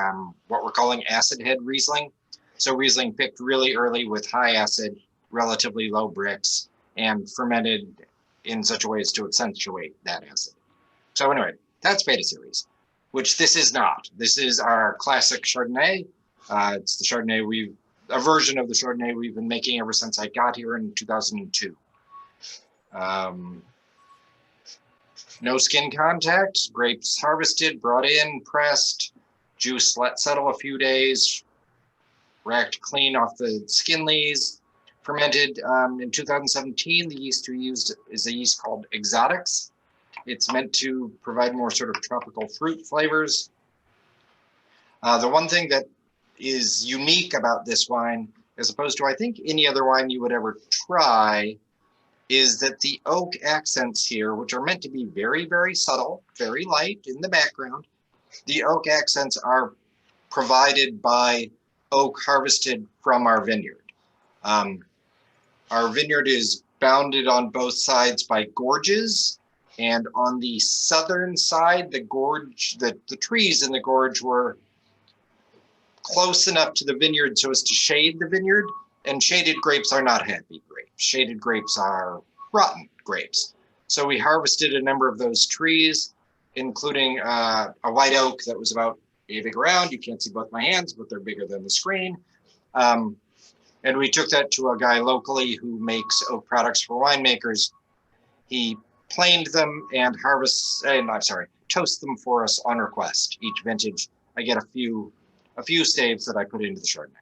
what we're calling acid head Riesling. So Riesling picked really early with high acid, relatively low bricks, and fermented in such a way as to accentuate that acid. So anyway, that's Beta series, which this is not. This is our classic Chardonnay. It's the Chardonnay we've a version of the Chardonnay we've been making ever since I got here in 2002. No skin contact, grapes harvested, brought in, pressed, juice let settle a few days, racked clean off the skin lees, fermented in 2017. The yeast we used is a yeast called Exotics. It's meant to provide more sort of tropical fruit flavors. The one thing that is unique about this wine, as opposed to I think any other wine you would ever try, is that the oak accents here, which are meant to be very, very subtle, very light in the background, the oak accents are provided by oak harvested from our vineyard. Our vineyard is bounded on both sides by gorges, and on the southern side, the gorge, the trees in the gorge were close enough to the vineyard so as to shade the vineyard, and shaded grapes are not happy grapes. Shaded grapes are rotten grapes. So we harvested a number of those trees, including a white oak that was about big around. You can't see both my hands, but they're bigger than the screen. And we took that to a guy locally who makes oak products for winemakers. He planed them and toast them for us on request. Each vintage, I get a few staves that I put into the Chardonnay.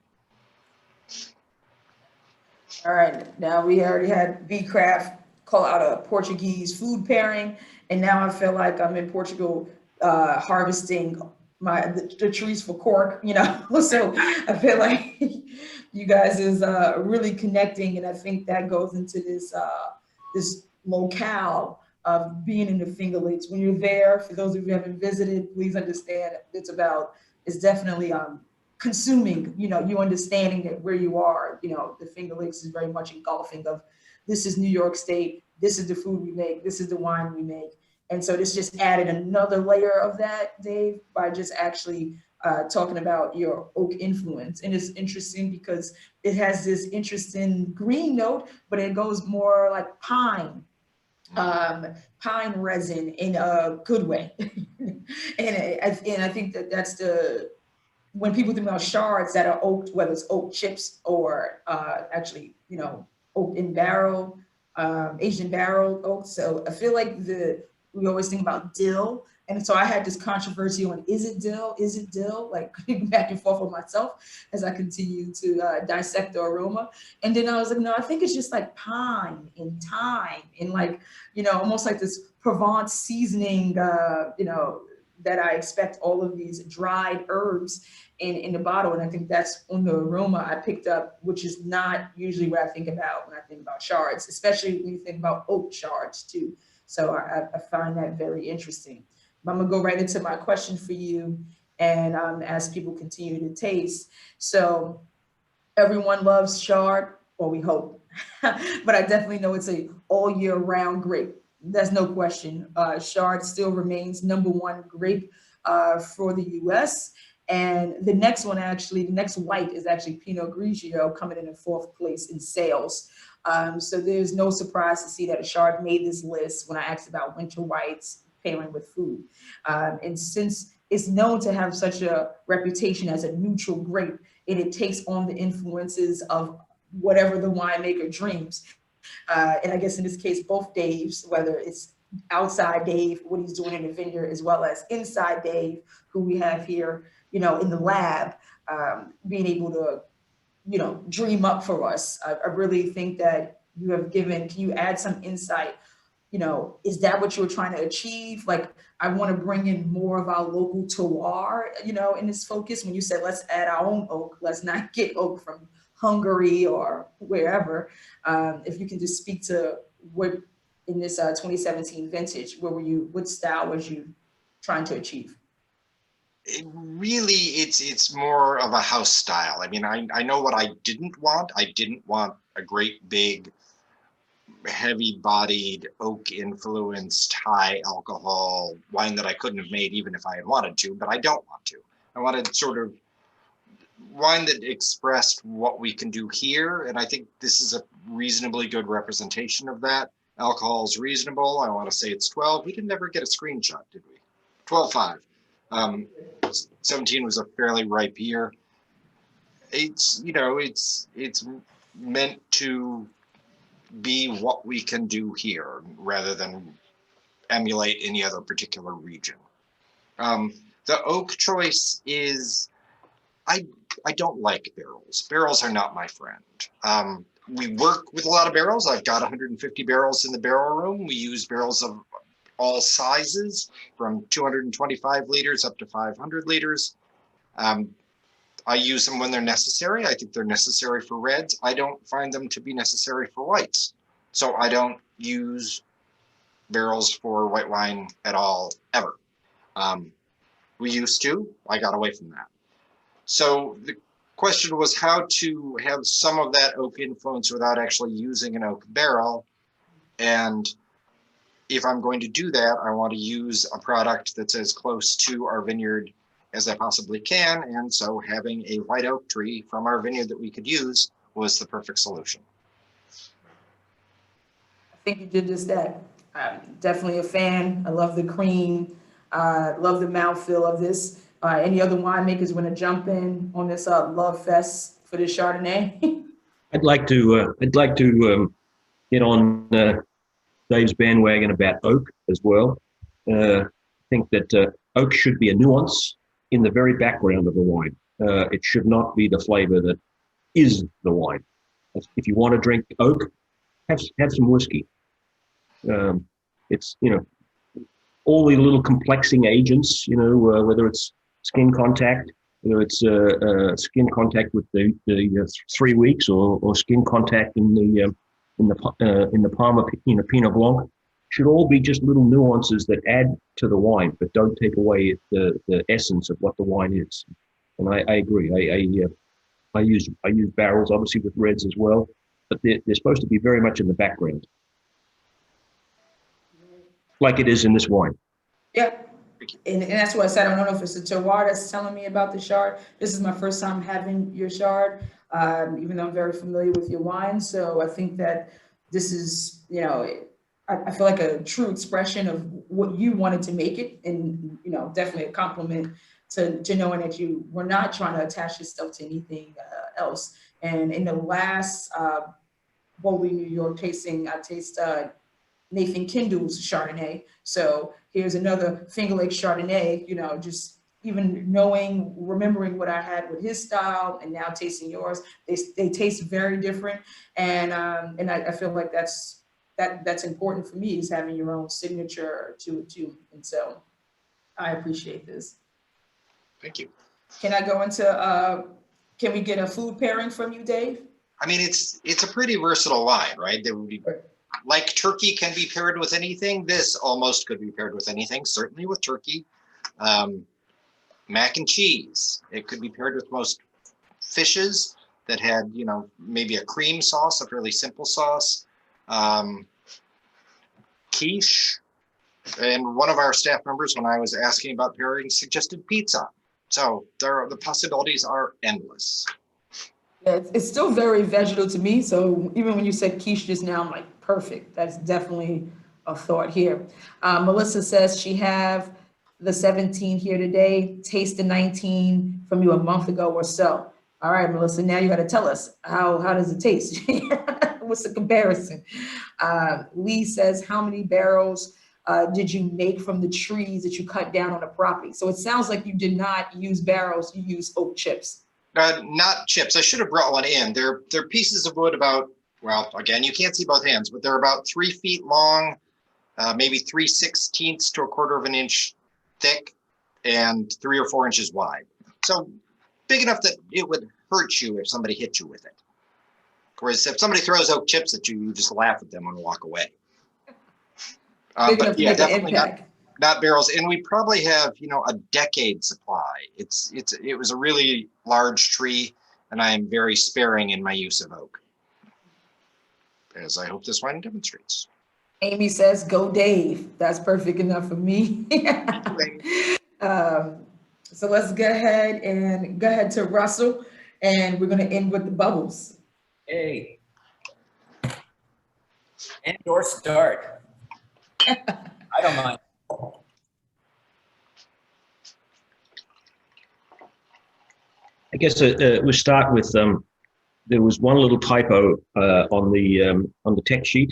All right, now we already had B Craft call out a Portuguese food pairing, and now I feel like I'm in Portugal harvesting the trees for cork, you know. So I feel like you guys is really connecting, and I think that goes into this this locale of being in the Finger Lakes. When you're there, for those of you who haven't visited, please understand it's definitely consuming, you know, you understanding that where you are, you know, the Finger Lakes is very much engulfing of, this is New York State, this is the food we make, this is the wine we make. And so this just added another layer of that, Dave, by just actually talking about your oak influence. And it's interesting because it has this interesting green note, but it goes more like pine resin in a good way. and I think that's when people think about shards that are oaked, whether it's oak chips or actually, you know, oak in barrel, aged in barrel oak. So I feel like we always think about dill. And so I had this controversy on, is it dill? Is it dill? Like back and forth with myself as I continue to dissect the aroma. And then I was like, no, I think it's just like pine and thyme and like, you know, almost like this Provence seasoning, you know, that I expect all of these dried herbs in the bottle. And I think that's on the aroma I picked up, which is not usually what I think about when I think about shards, especially when you think about oak shards too. So I find that very interesting. But I'm gonna go right into my question for you, and as people continue to taste. So everyone loves chard, or we hope, but I definitely know it's a all year round grape. There's no question. Chard still remains #1 grape for the US. And the next one, actually, the next white is actually Pinot Grigio, coming in 4th place in sales. So there's no surprise to see that a Chard made this list when I asked about winter whites pairing with food. And since it's known to have such a reputation as a neutral grape, and it takes on the influences of whatever the winemaker dreams. And I guess in this case, both Daves, whether it's outside Dave, what he's doing in the vineyard, as well as inside Dave, who we have here, you know, in the lab, being able to, you know, dream up for us. I really think that you have given, can you add some insight? You know, is that what you were trying to achieve? Like, I want to bring in more of our local terroir, you know, in this focus. When you said, let's add our own oak, let's not get oak from Hungary or wherever. If you can just speak to what in this 2017 vintage, what style was you trying to achieve? It's more of a house style. I mean, I know what I didn't want. I didn't want a great big, heavy-bodied, oak-influenced, high alcohol wine that I couldn't have made even if I had wanted to, but I don't want to. I wanted sort of wine that expressed what we can do here, and I think this is a reasonably good representation of that. Alcohol is reasonable. I want to say it's 12. We didn't ever get a screenshot, did we? 12.5. 17 was a fairly ripe year. it's, you know, it's meant to be what we can do here rather than emulate any other particular region. The oak choice is, I don't like barrels. Barrels are not my friend. We work with a lot of barrels. I've got 150 barrels in the barrel room. We use barrels of all sizes, from 225 liters up to 500 liters. I use them when they're necessary. I think they're necessary for reds. I don't find them to be necessary for whites. So I don't use barrels for white wine at all, ever. We used to. I got away from that. So the question was how to have some of that oak influence without actually using an oak barrel. And if I'm going to do that, I want to use a product that's as close to our vineyard as I possibly can. And so having a white oak tree from our vineyard that we could use was the perfect solution. I think you did just that. I'm definitely a fan. I love the cream. Love the mouthfeel of this. Any other winemakers want to jump in on this love fest for this Chardonnay? I'd like to get on Dave's bandwagon about oak as well. I think that oak should be a nuance in the very background of the wine. It should not be the flavor that is the wine. If you want to drink oak, have some whiskey. It's, you know, all the little complexing agents, you know, whether it's skin contact, whether it's skin contact with the 3 weeks or skin contact in the palm of, you know, Pinot Blanc, should all be just little nuances that add to the wine, but don't take away the essence of what the wine is. And I agree. I use barrels obviously with reds as well, but they're supposed to be very much in the background, like it is in this wine. Yeah. And that's what I said. I don't know if it's the terroir that's telling me about the Chard. This is my first time having your Chard, even though I'm very familiar with your wine. So I think that this is, you know, I feel like a true expression of what you wanted to make it, and, you know, definitely a compliment to knowing that you were not trying to attach yourself to anything else. And in the last Bowley, New York tasting, I tasted Nathan Kindle's Chardonnay. So here's another Finger Lake Chardonnay, you know, just even knowing, remembering what I had with his style and now tasting yours, they taste very different. And I feel like that's important for me, is having your own signature to it too. And so I appreciate this. Thank you. Can I go into, can we get a food pairing from you, Dave? I mean, it's a pretty versatile wine, right? There would be, like turkey can be paired with anything. This almost could be paired with anything, certainly with turkey. Mac and cheese. It could be paired with most fishes that had, you know, maybe a cream sauce, a fairly simple sauce. Quiche. And one of our staff members, when I was asking about pairing, suggested pizza. So the possibilities are endless. Yeah, it's still very vegetal to me. So even when you said quiche just now, I'm like, perfect. That's definitely a thought here. Melissa says she have the 17 here today, taste the 19 from you a month ago or so. All right, Melissa, now you got to tell us how does it taste? What's the comparison? Lee says, how many barrels did you make from the trees that you cut down on the property? So it sounds like you did not use barrels, you used oak chips. Not chips. I should have brought one in. They're pieces of wood about, well, again, you can't see both hands, but they're about 3 feet long, maybe 3/16 to 1/4 of an inch thick, and 3 or 4 inches wide. So big enough that it would hurt you if somebody hit you with it. Whereas if somebody throws oak chips at you, you just laugh at them and walk away. But yeah, definitely not barrels. And we probably have, you know, a decade supply. It was a really large tree, and I am very sparing in my use of oak, as I hope this wine demonstrates. Amy says, go Dave. That's perfect enough for me. So let's go ahead to Russell, and we're going to end with the bubbles. Hey. End or start. I don't mind. I guess we'll start with there was one little typo on the tech sheet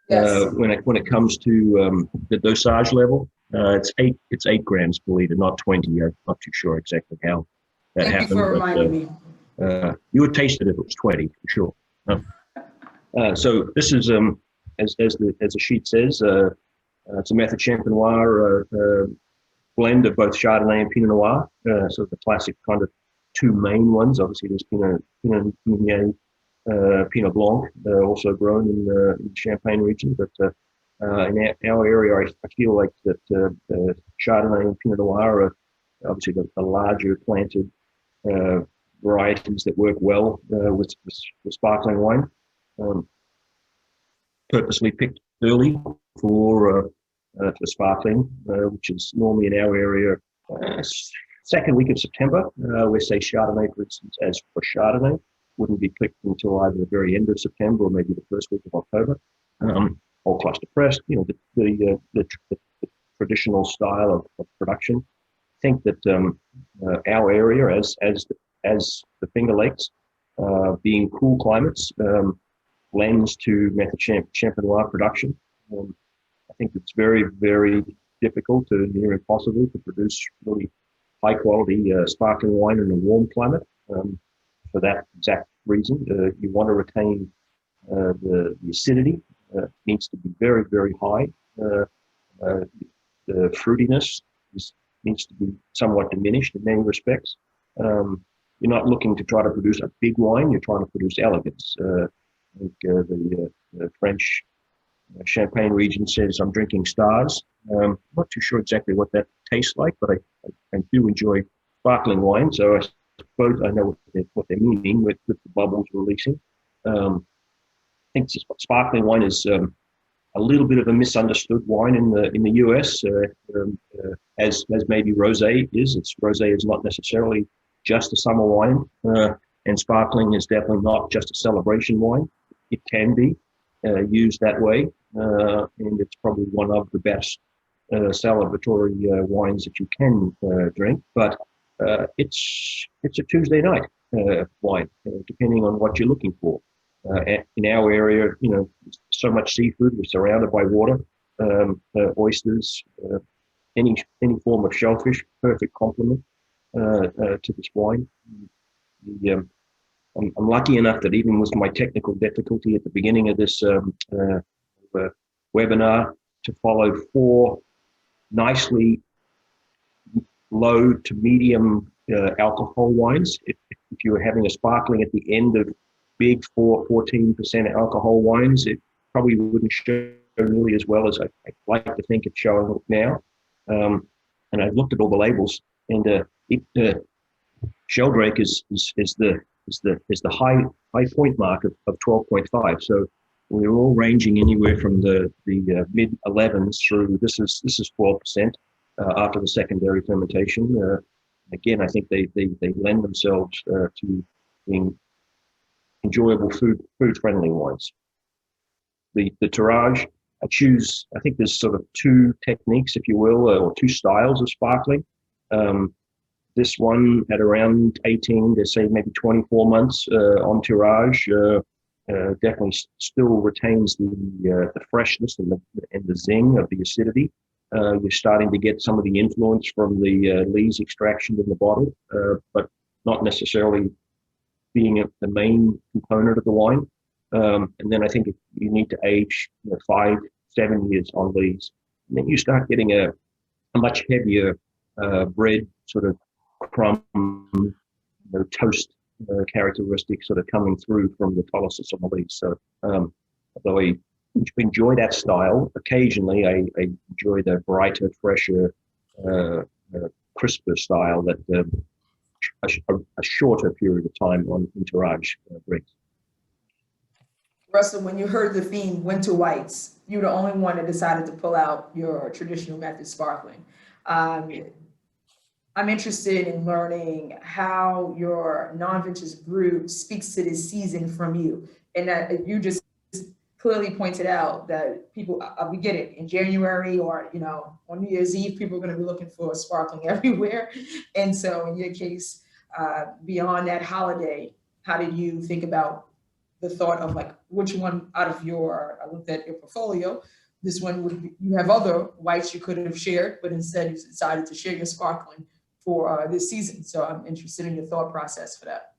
Yes. when it comes to the dosage level. It's 8 grams per liter, not 20. I'm not too sure exactly how that Thank happened. you for reminding me. You would taste it if it was 20 for sure. So this is as the sheet says, it's a Method Champenois blend of both Chardonnay and Pinot Noir. So the classic kind of two main ones. Obviously, there's Pinot Meunier, Pinot Blanc, also grown in the Champagne region. But in our area, I feel like that Chardonnay and Pinot Noir are obviously the larger planted varieties that work well with sparkling wine. Purposely picked early for sparkling, which is normally in our area second week of September. We say Chardonnay, for instance, as for Chardonnay, wouldn't be picked until either the very end of September or maybe the first week of October. All cluster pressed, the traditional style of production. I think that our area, as the Finger Lakes, being cool climates, lends to Method Champenois production. I think it's very, very difficult to near impossible to produce really high quality sparkling wine in a warm climate. For that exact reason, you want to retain the acidity. Needs to be very, very high. The fruitiness needs to be somewhat diminished in many respects. You're not looking to try to produce a big wine, you're trying to produce elegance. I think the French Champagne region says, I'm drinking stars. I'm not too sure exactly what that tastes like, but I do enjoy sparkling wine, so I suppose I know what they're meaning with the bubbles releasing. I think sparkling wine is a little bit of a misunderstood wine in the US, as maybe rosé is. Rosé is not necessarily just a summer wine, and sparkling is definitely not just a celebration wine. It can be used that way, and it's probably one of the best celebratory wines that you can drink. But it's a Tuesday night wine, depending on what you're looking for. In our area, so much seafood. We're surrounded by water, oysters, any form of shellfish. Perfect complement to this wine. I'm lucky enough that even with my technical difficulty at the beginning of this webinar, to follow 4 nicely low to medium alcohol wines. If you were having a sparkling at the end of big 14% alcohol wines, it probably wouldn't show nearly as well as I like to think it's showing now. And I've looked at all the labels, and Sheldrake is the high point mark of 12.5. So we're all ranging anywhere from the mid 11s through this is 12% after the secondary fermentation. Again, I think they lend themselves to being enjoyable food friendly wines. The tirage, I think there's sort of 2 techniques, if you will, or 2 styles of sparkling. This one at around 18 to say maybe 24 months on tirage definitely still retains the freshness and the zing of the acidity. You're starting to get some of the influence from the lees extraction in the bottle, but not necessarily being the main component of the wine. And then I think you need to age 5-7 years on lees. And then you start getting a much heavier bread sort of crumb, toast characteristic sort of coming through from the polysis on the lees. So although I enjoy that style, occasionally I enjoy the brighter, fresher, crisper style that a shorter period of time on tirage brings. Russell, when you heard the theme winter whites, you're the only one that decided to pull out your traditional method sparkling. I'm interested in learning how your non-vintage brew speaks to this season from you, and that you just clearly pointed out that people, we get it, in January or on New Year's Eve, people are going to be looking for sparkling everywhere. And so in your case, beyond that holiday, how did you think about the thought of like which one out of I looked at your portfolio, this one would be, you have other whites you could have shared, but instead you decided to share your sparkling for this season. So I'm interested in your thought process for that.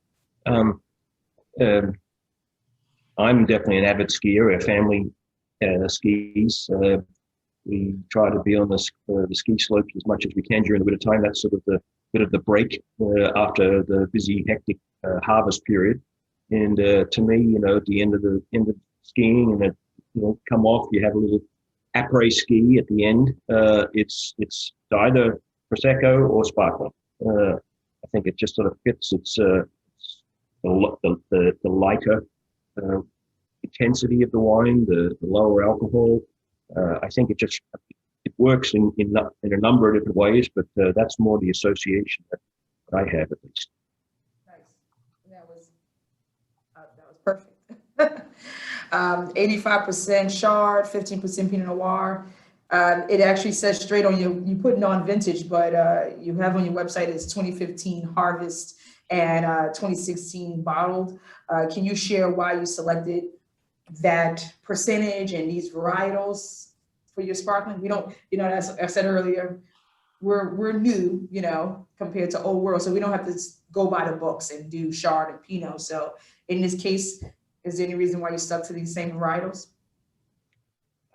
I'm definitely an avid skier. Our family skis. We try to be on the ski slopes as much as we can during the winter time. That's sort of the bit of the break after the busy, hectic harvest period. And to me, you know, at the end of skiing and come off, you have a little après ski at the end. It's either prosecco or sparkling. I think it just sort of fits. It's the lighter intensity of the wine, the lower alcohol. I think it works in a number of different ways, but that's more the association that I have, at least. Nice. That was perfect. 85% Chard, 15% Pinot Noir. It actually says straight on you put non-vintage, but you have on your website it's 2015 harvest and 2016 bottled. Can you share why you selected that percentage and these varietals for your sparkling? We don't, as I said earlier, we're new, compared to old world. So we don't have to go by the books and do Chard and Pinot. So in this case, is there any reason why you stuck to these same varietals?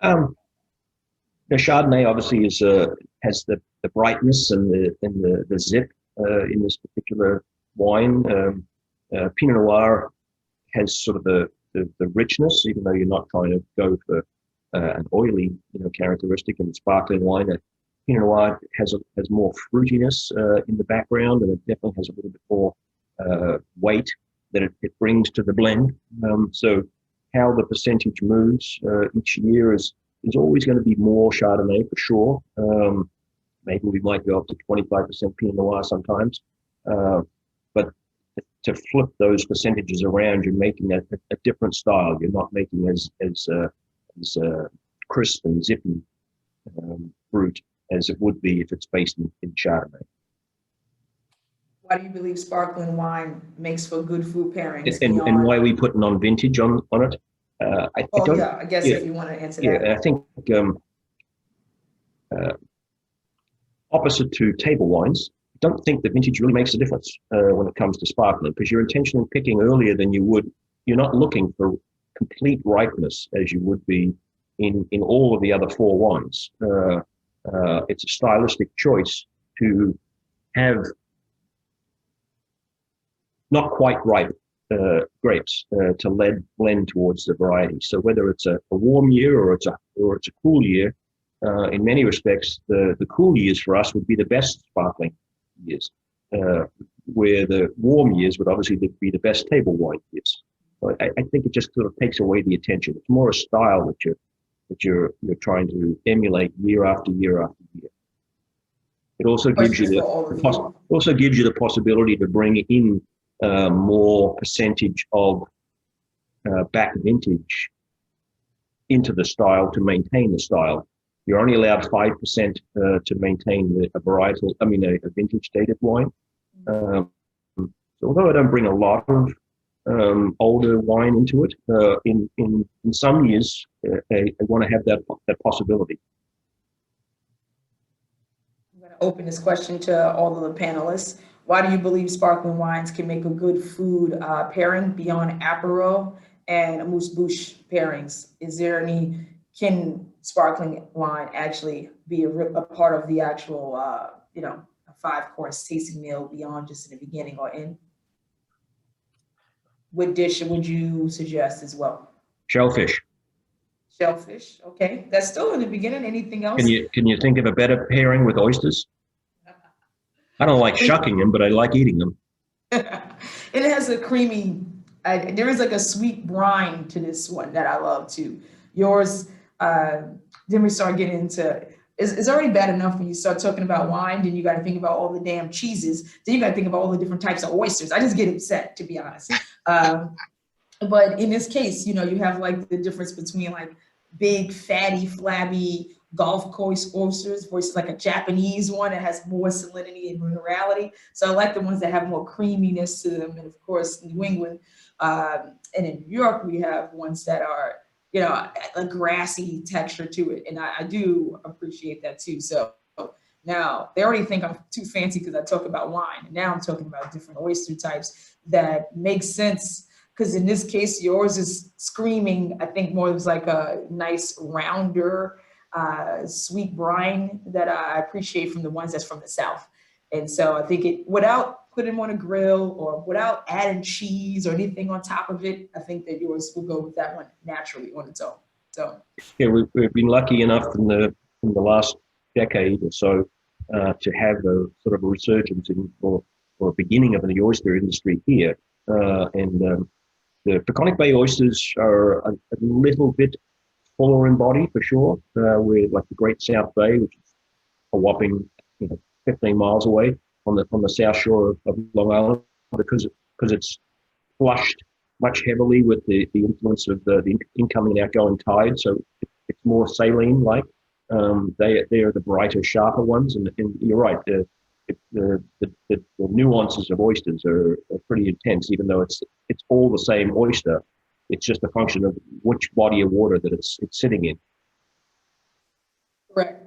The Chardonnay obviously has the brightness and the zip in this particular wine. Pinot Noir has sort of the richness, even though you're not trying to go for an oily, characteristic in the sparkling wine. Pinot Noir has more fruitiness in the background, and it definitely has a little bit more weight that it brings to the blend. So how the percentage moves each year is always going to be more Chardonnay for sure. Maybe we might go up to 25% Pinot Noir sometimes, but to flip those percentages around, you're making a different style. You're not making as crisp and zippy Brut as it would be if it's based in Chardonnay. Why do you believe sparkling wine makes for good food pairings? And why we put non-vintage on it? I guess if you want to answer that. Yeah, I think opposite to table wines, I don't think the vintage really makes a difference when it comes to sparkling, because you're intentionally picking earlier than you would. You're not looking for complete ripeness as you would be in all of the other four wines. It's a stylistic choice to have not quite ripe grapes to blend towards the variety. So whether it's a warm year or it's a cool year, in many respects, the cool years for us would be the best sparkling years, where the warm years would obviously be the best table wine years. So I think it just sort of takes away the attention. It's more a style that you're trying to emulate year after year after year. It also gives you the possibility to bring in more percentage of back vintage into the style to maintain the style. You're only allowed 5% to maintain a vintage dated wine. So although I don't bring a lot of older wine into it, in some years I want to have that possibility. I'm going to open this question to all of the panelists. Why do you believe sparkling wines can make a good food pairing beyond Aperol and amuse-bouche pairings? Can sparkling wine actually be a part of the actual, a 5-course tasting meal beyond just in the beginning or end? What dish would you suggest as well? Shellfish. Shellfish, okay. That's still in the beginning. Anything else? Can you think of a better pairing with oysters? I don't like shucking them, but I like eating them. It has a creamy, there is like a sweet brine to this one that I love too. Yours, then we start getting into, it's already bad enough when you start talking about wine, then you got to think about all the damn cheeses. Then you got to think about all the different types of oysters. I just get upset, to be honest. But in this case, you have like the difference between like big, fatty, flabby Gulf Coast oysters versus like a Japanese one that has more salinity and minerality. So I like the ones that have more creaminess to them. And of course, New England and in New York, we have ones that are, you know, a grassy texture to it. And I do appreciate that too. So now they already think I'm too fancy because I talk about wine. And now I'm talking about different oyster types that make sense. Because in this case, yours is screaming, I think more was like a nice rounder, sweet brine that I appreciate from the ones that's from the South. And so I think it, without putting them on a grill or without adding cheese or anything on top of it, I think that yours will go with that one naturally on its own. So yeah, we've been lucky enough in the last decade or so to have a sort of a resurgence in or a beginning of the oyster industry here, the Peconic Bay oysters are a little bit fuller in body for sure. We're like the Great South Bay, which is a whopping 15 miles away on the south shore of Long Island, because it's flushed much heavily with the influence of the incoming and outgoing tide. So it's more saline like. They are the brighter, sharper ones, and you're right. The nuances of oysters are pretty intense, even though it's all the same oyster. It's just a function of which body of water that it's sitting in. correct.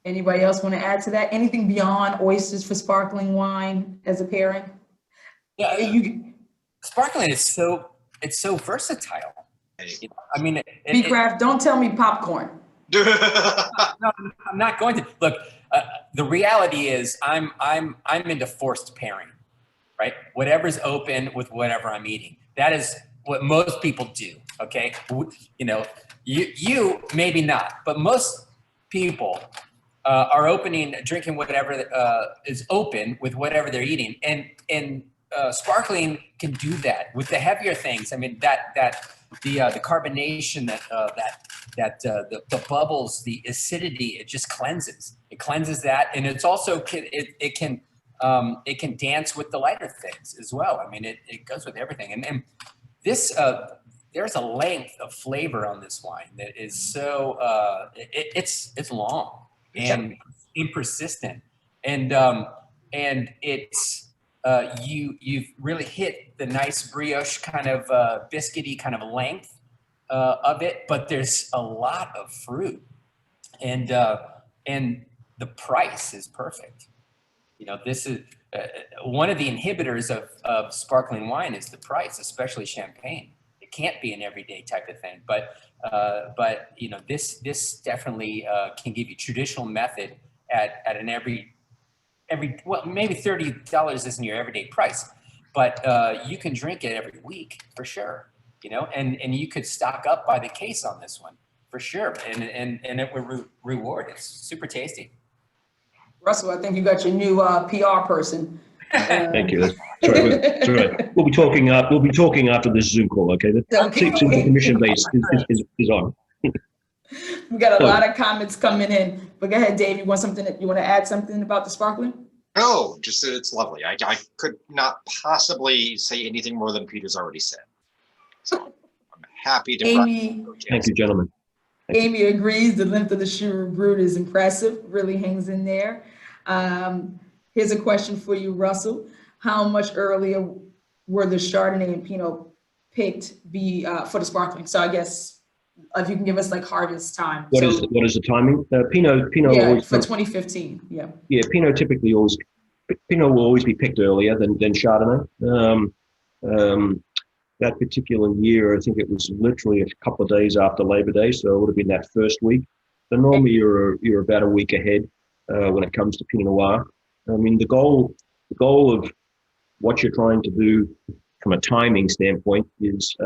Anybody else want to add to that? Anything beyond oysters for sparkling wine as a pairing? Yeah, sparkling is so versatile. I mean, Craft, don't tell me popcorn. no, I'm not going to. Look, the reality is I'm into forced pairing, right? Whatever's open with whatever I'm eating. That is what most people do. Okay, you maybe not, but most people are drinking whatever is open with whatever they're eating, and sparkling can do that with the heavier things. I mean the carbonation, the bubbles, the acidity, it just cleanses. It cleanses that, and it's also it can dance with the lighter things as well. I mean, it goes with everything. And this there's a length of flavor on this wine that is so it's long and persistent, and it's you've really hit the nice brioche kind of biscuity kind of length of it, but there's a lot of fruit, and the price is perfect. This is one of the inhibitors of sparkling wine is the price, especially champagne. It can't be an everyday type of thing, but this definitely can give you traditional method at an well, maybe $30 isn't your everyday price, but you can drink it every week for sure, and you could stock up by the case on this one for sure, and it will reward. It's super tasty. Russell, I think you got your new PR person. Thank you. That's right. We'll be talking after this Zoom call. Okay. The commission base is on. We got a lot of comments coming in, but go ahead, Dave. You want to add something about the sparkling? No, just that it's lovely. I could not possibly say anything more than Peter's already said. So I'm happy to. Thank you, gentlemen. Amy agrees. The length of the Suhru Brut is impressive. Really hangs in there. Here's a question for you, Russell. How much earlier were the Chardonnay and Pinot picked for the sparkling? So I guess if you can give us like harvest time. What is the timing? Pinot always, for 2015. Yeah. Yeah, Pinot will always be picked earlier than Chardonnay. That particular year, I think it was literally a couple of days after Labor Day, so it would have been that first week. So normally you're about a week ahead when it comes to Pinot Noir. I mean, the goal of what you're trying to do from a timing standpoint is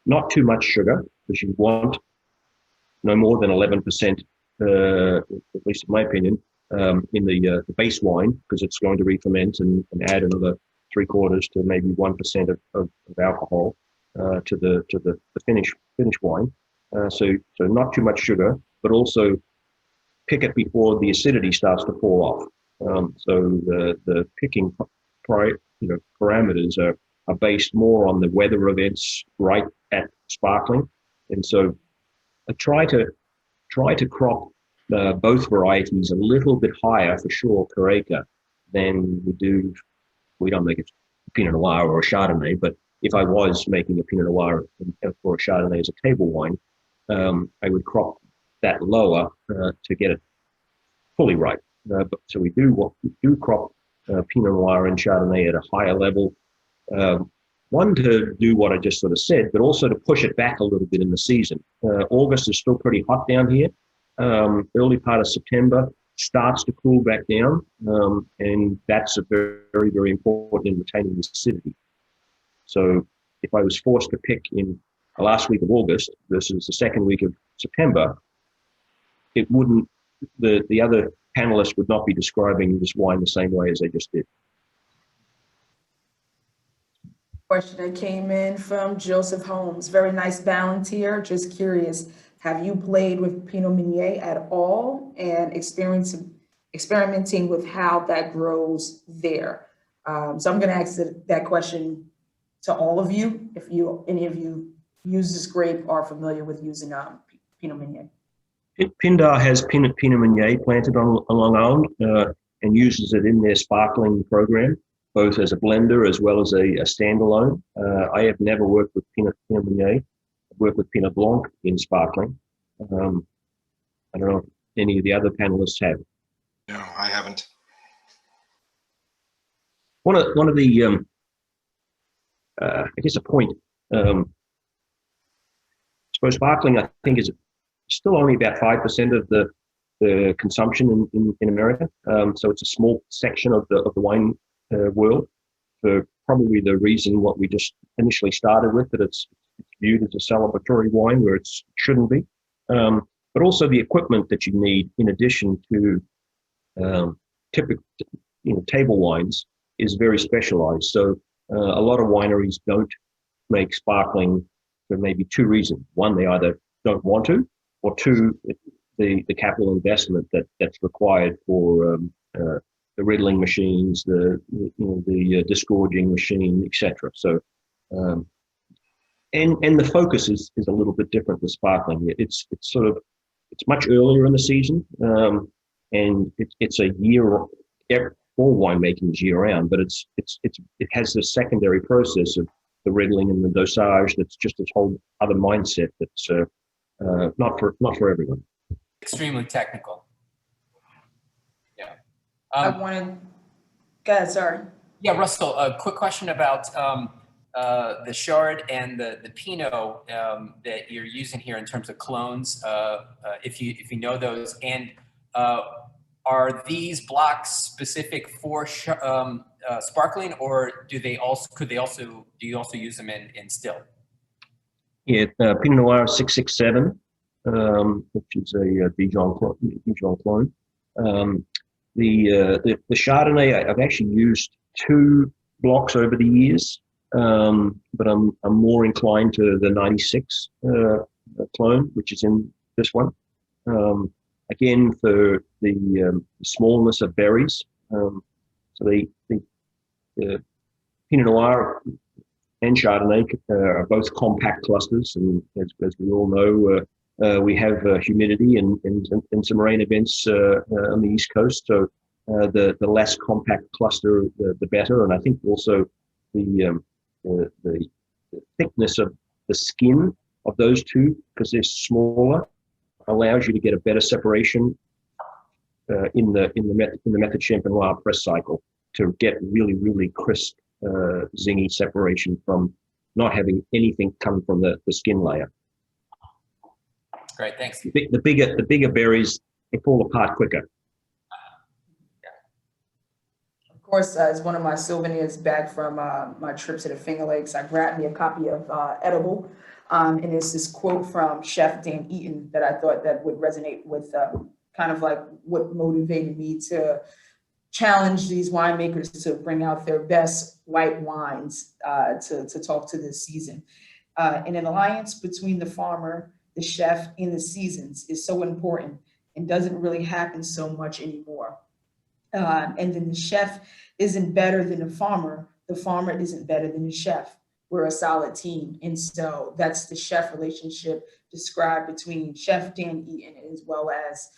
not too much sugar, because you want no more than 11%, at least in my opinion, in the base wine, because it's going to re-ferment and add another 3/4 to maybe 1% of alcohol to the finished wine. So not too much sugar, but also pick it before the acidity starts to fall off. So the picking parameters are based more on the weather events right at sparkling, and so I try to try to crop both varieties a little bit higher for sure per acre than we do. We don't make a Pinot Noir or a Chardonnay, but if I was making a Pinot Noir or a Chardonnay as a table wine, I would crop that lower to get it fully ripe. So we do crop Pinot Noir and Chardonnay at a higher level. One, to do what I just sort of said, but also to push it back a little bit in the season. August is still pretty hot down here. Early part of September starts to cool back down, and that's a very, very important in retaining the acidity. So if I was forced to pick in the last week of August versus the second week of September, it wouldn't, the other panelists would not be describing this wine the same way as they just did. Question that came in from Joseph Holmes. Very nice balance here. Just curious, have you played with Pinot Meunier at all and experimenting with how that grows there? So I'm going to ask that question to all of you. If any of you use this grape or are familiar with using Pinot Meunier. Pindar has Pinot Meunier planted on Long Island and uses it in their sparkling program, both as a blender as well as a standalone. I have never worked with Pinot Meunier. I've worked with Pinot Blanc in sparkling. I don't know if any of the other panelists have. No, I haven't. One of the, I guess a point, I suppose sparkling, I think, is still only about 5% of the consumption in America. So it's a small section of the wine world, for probably the reason what we just initially started with, that it's viewed as a celebratory wine where it shouldn't be. But also the equipment that you need in addition to typical, table wines is very specialized. So a lot of wineries don't make sparkling for maybe two reasons. One, they either don't want to, or two, the capital investment that's required for the riddling machines, the disgorging machine, etc. So, and the focus is a little bit different with sparkling. It's much earlier in the season, and it's a year. All winemaking is year round, but it has this secondary process of the riddling and the dosage. That's just this whole other mindset that's not for everyone. Extremely technical. Yeah. I wanted, go ahead, sorry. Yeah, Russell, a quick question about the Chard and the Pinot that you're using here in terms of clones, if you know those, and are these blocks specific for sparkling, or do you also use them in still? Yeah, Pinot Noir 667, which is a Dijon clone. The Chardonnay, I've actually used 2 blocks over the years, but I'm more inclined to the 96 clone, which is in this one. Again, for the smallness of berries. So the Pinot Noir and Chardonnay are both compact clusters, and as we all know, we have humidity and some rain events on the East Coast. So the less compact cluster, the better. And I think also the thickness of the skin of those two, because they're smaller, allows you to get a better separation in the Method Champenois press cycle to get really crisp, zingy separation from not having anything come from the skin layer. Great, thanks. The bigger berries, they fall apart quicker. Of course, as one of my souvenirs back from my trip to the Finger Lakes, I grabbed me a copy of Edible. And there's this quote from Chef Dan Eaton that I thought that would resonate with kind of like what motivated me to challenge these winemakers to bring out their best white wines to talk to this season. And an alliance between the farmer, the chef, and the seasons is so important and doesn't really happen so much anymore. And then the chef isn't better than the farmer isn't better than the chef. we're a solid team. And so that's the chef relationship described between Chef Dan Eaton as well as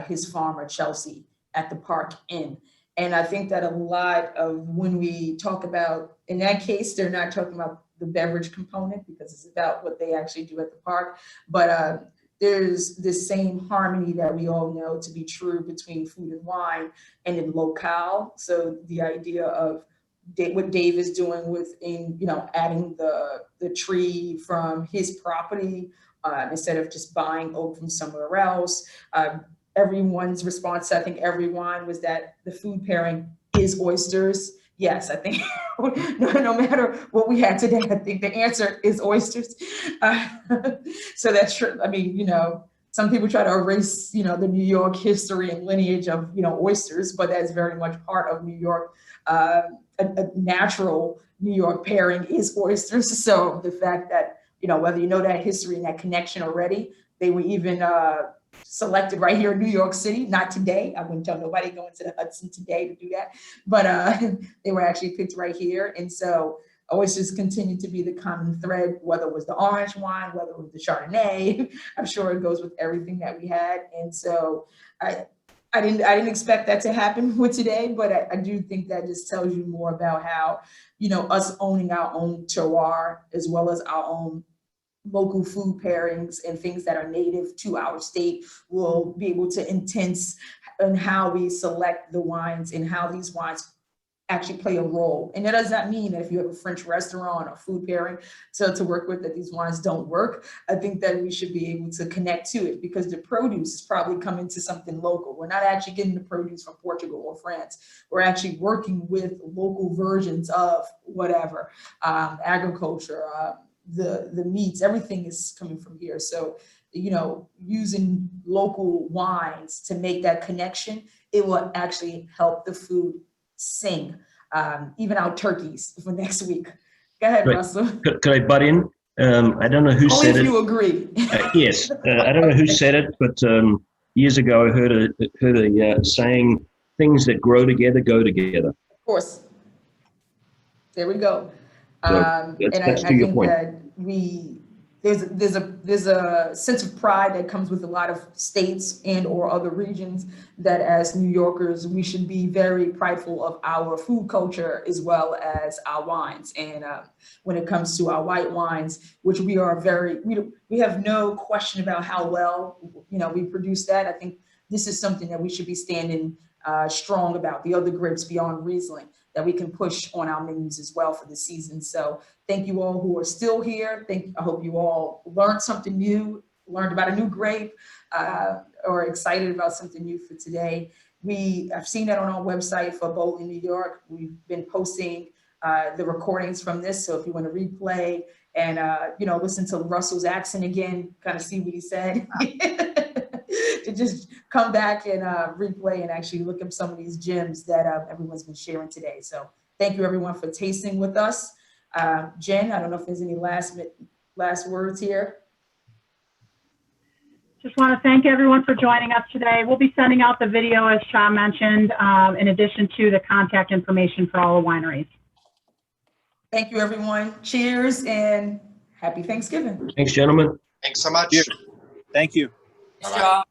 his farmer, Chelsea, at the Park Inn. And I think that a lot of when we talk about, in that case, they're not talking about the beverage component because it's about what they actually do at the park. But there's this same harmony that we all know to be true between food and wine and in locale. So the idea of what Dave is doing within, adding the tree from his property instead of just buying oak from somewhere else. Everyone's response to, I think, every wine was that the food pairing is oysters. Yes, I think no matter what we had today, I think the answer is oysters. So that's true. I mean, some people try to erase, the New York history and lineage of, oysters, but that's very much part of New York. A natural New York pairing is oysters. So the fact that, whether you know that history and that connection already, they were even selected right here in New York City, not today. I wouldn't tell nobody going to the Hudson today to do that, but they were actually picked right here. And so oysters continue to be the common thread, whether it was the orange wine, whether it was the Chardonnay. I'm sure it goes with everything that we had. And so I didn't expect that to happen with today, but I do think that just tells you more about how, us owning our own terroir as well as our own local food pairings and things that are native to our state will be able to intense in how we select the wines and how these wines actually play a role. And that does not mean that if you have a French restaurant or food pairing to work with, that these wines don't work. I think that we should be able to connect to it because the produce is probably coming to something local. We're not actually getting the produce from Portugal or France. We're actually working with local versions of whatever, agriculture, the meats, everything is coming from here. So, using local wines to make that connection, it will actually help the food sing, even our turkeys for next week. Go ahead, Right. Russell. Could I butt in? I don't know who Only said if it. you agree. Yes, I don't know who said it, but years ago I heard a saying, "Things that grow together go together." Of course. There we go. So And that's I to your think point. that there's a sense of pride that comes with a lot of states and or other regions that as New Yorkers, we should be very prideful of our food culture as well as our wines. And when it comes to our white wines, which we are we have no question about how well, we produce that. I think this is something that we should be standing strong about, the other grapes beyond Riesling that we can push on our menus as well for the season. So thank you all who are still here. I hope you all learned something new, learned about a new grape, or excited about something new for today. I've seen that on our website for Bowling, New York. We've been posting the recordings from this. So if you want to replay and, listen to Russell's accent again, kind of see what he said, to just come back and replay and actually look up some of these gems that everyone's been sharing today. So thank you everyone for tasting with us. Jen, I don't know if there's any last words here. Just want to thank everyone for joining us today. We'll be sending out the video, as Sean mentioned, in addition to the contact information for all the wineries. Thank you, everyone. Cheers and happy Thanksgiving. Thanks, gentlemen. Thanks so much. Thank you. Good job.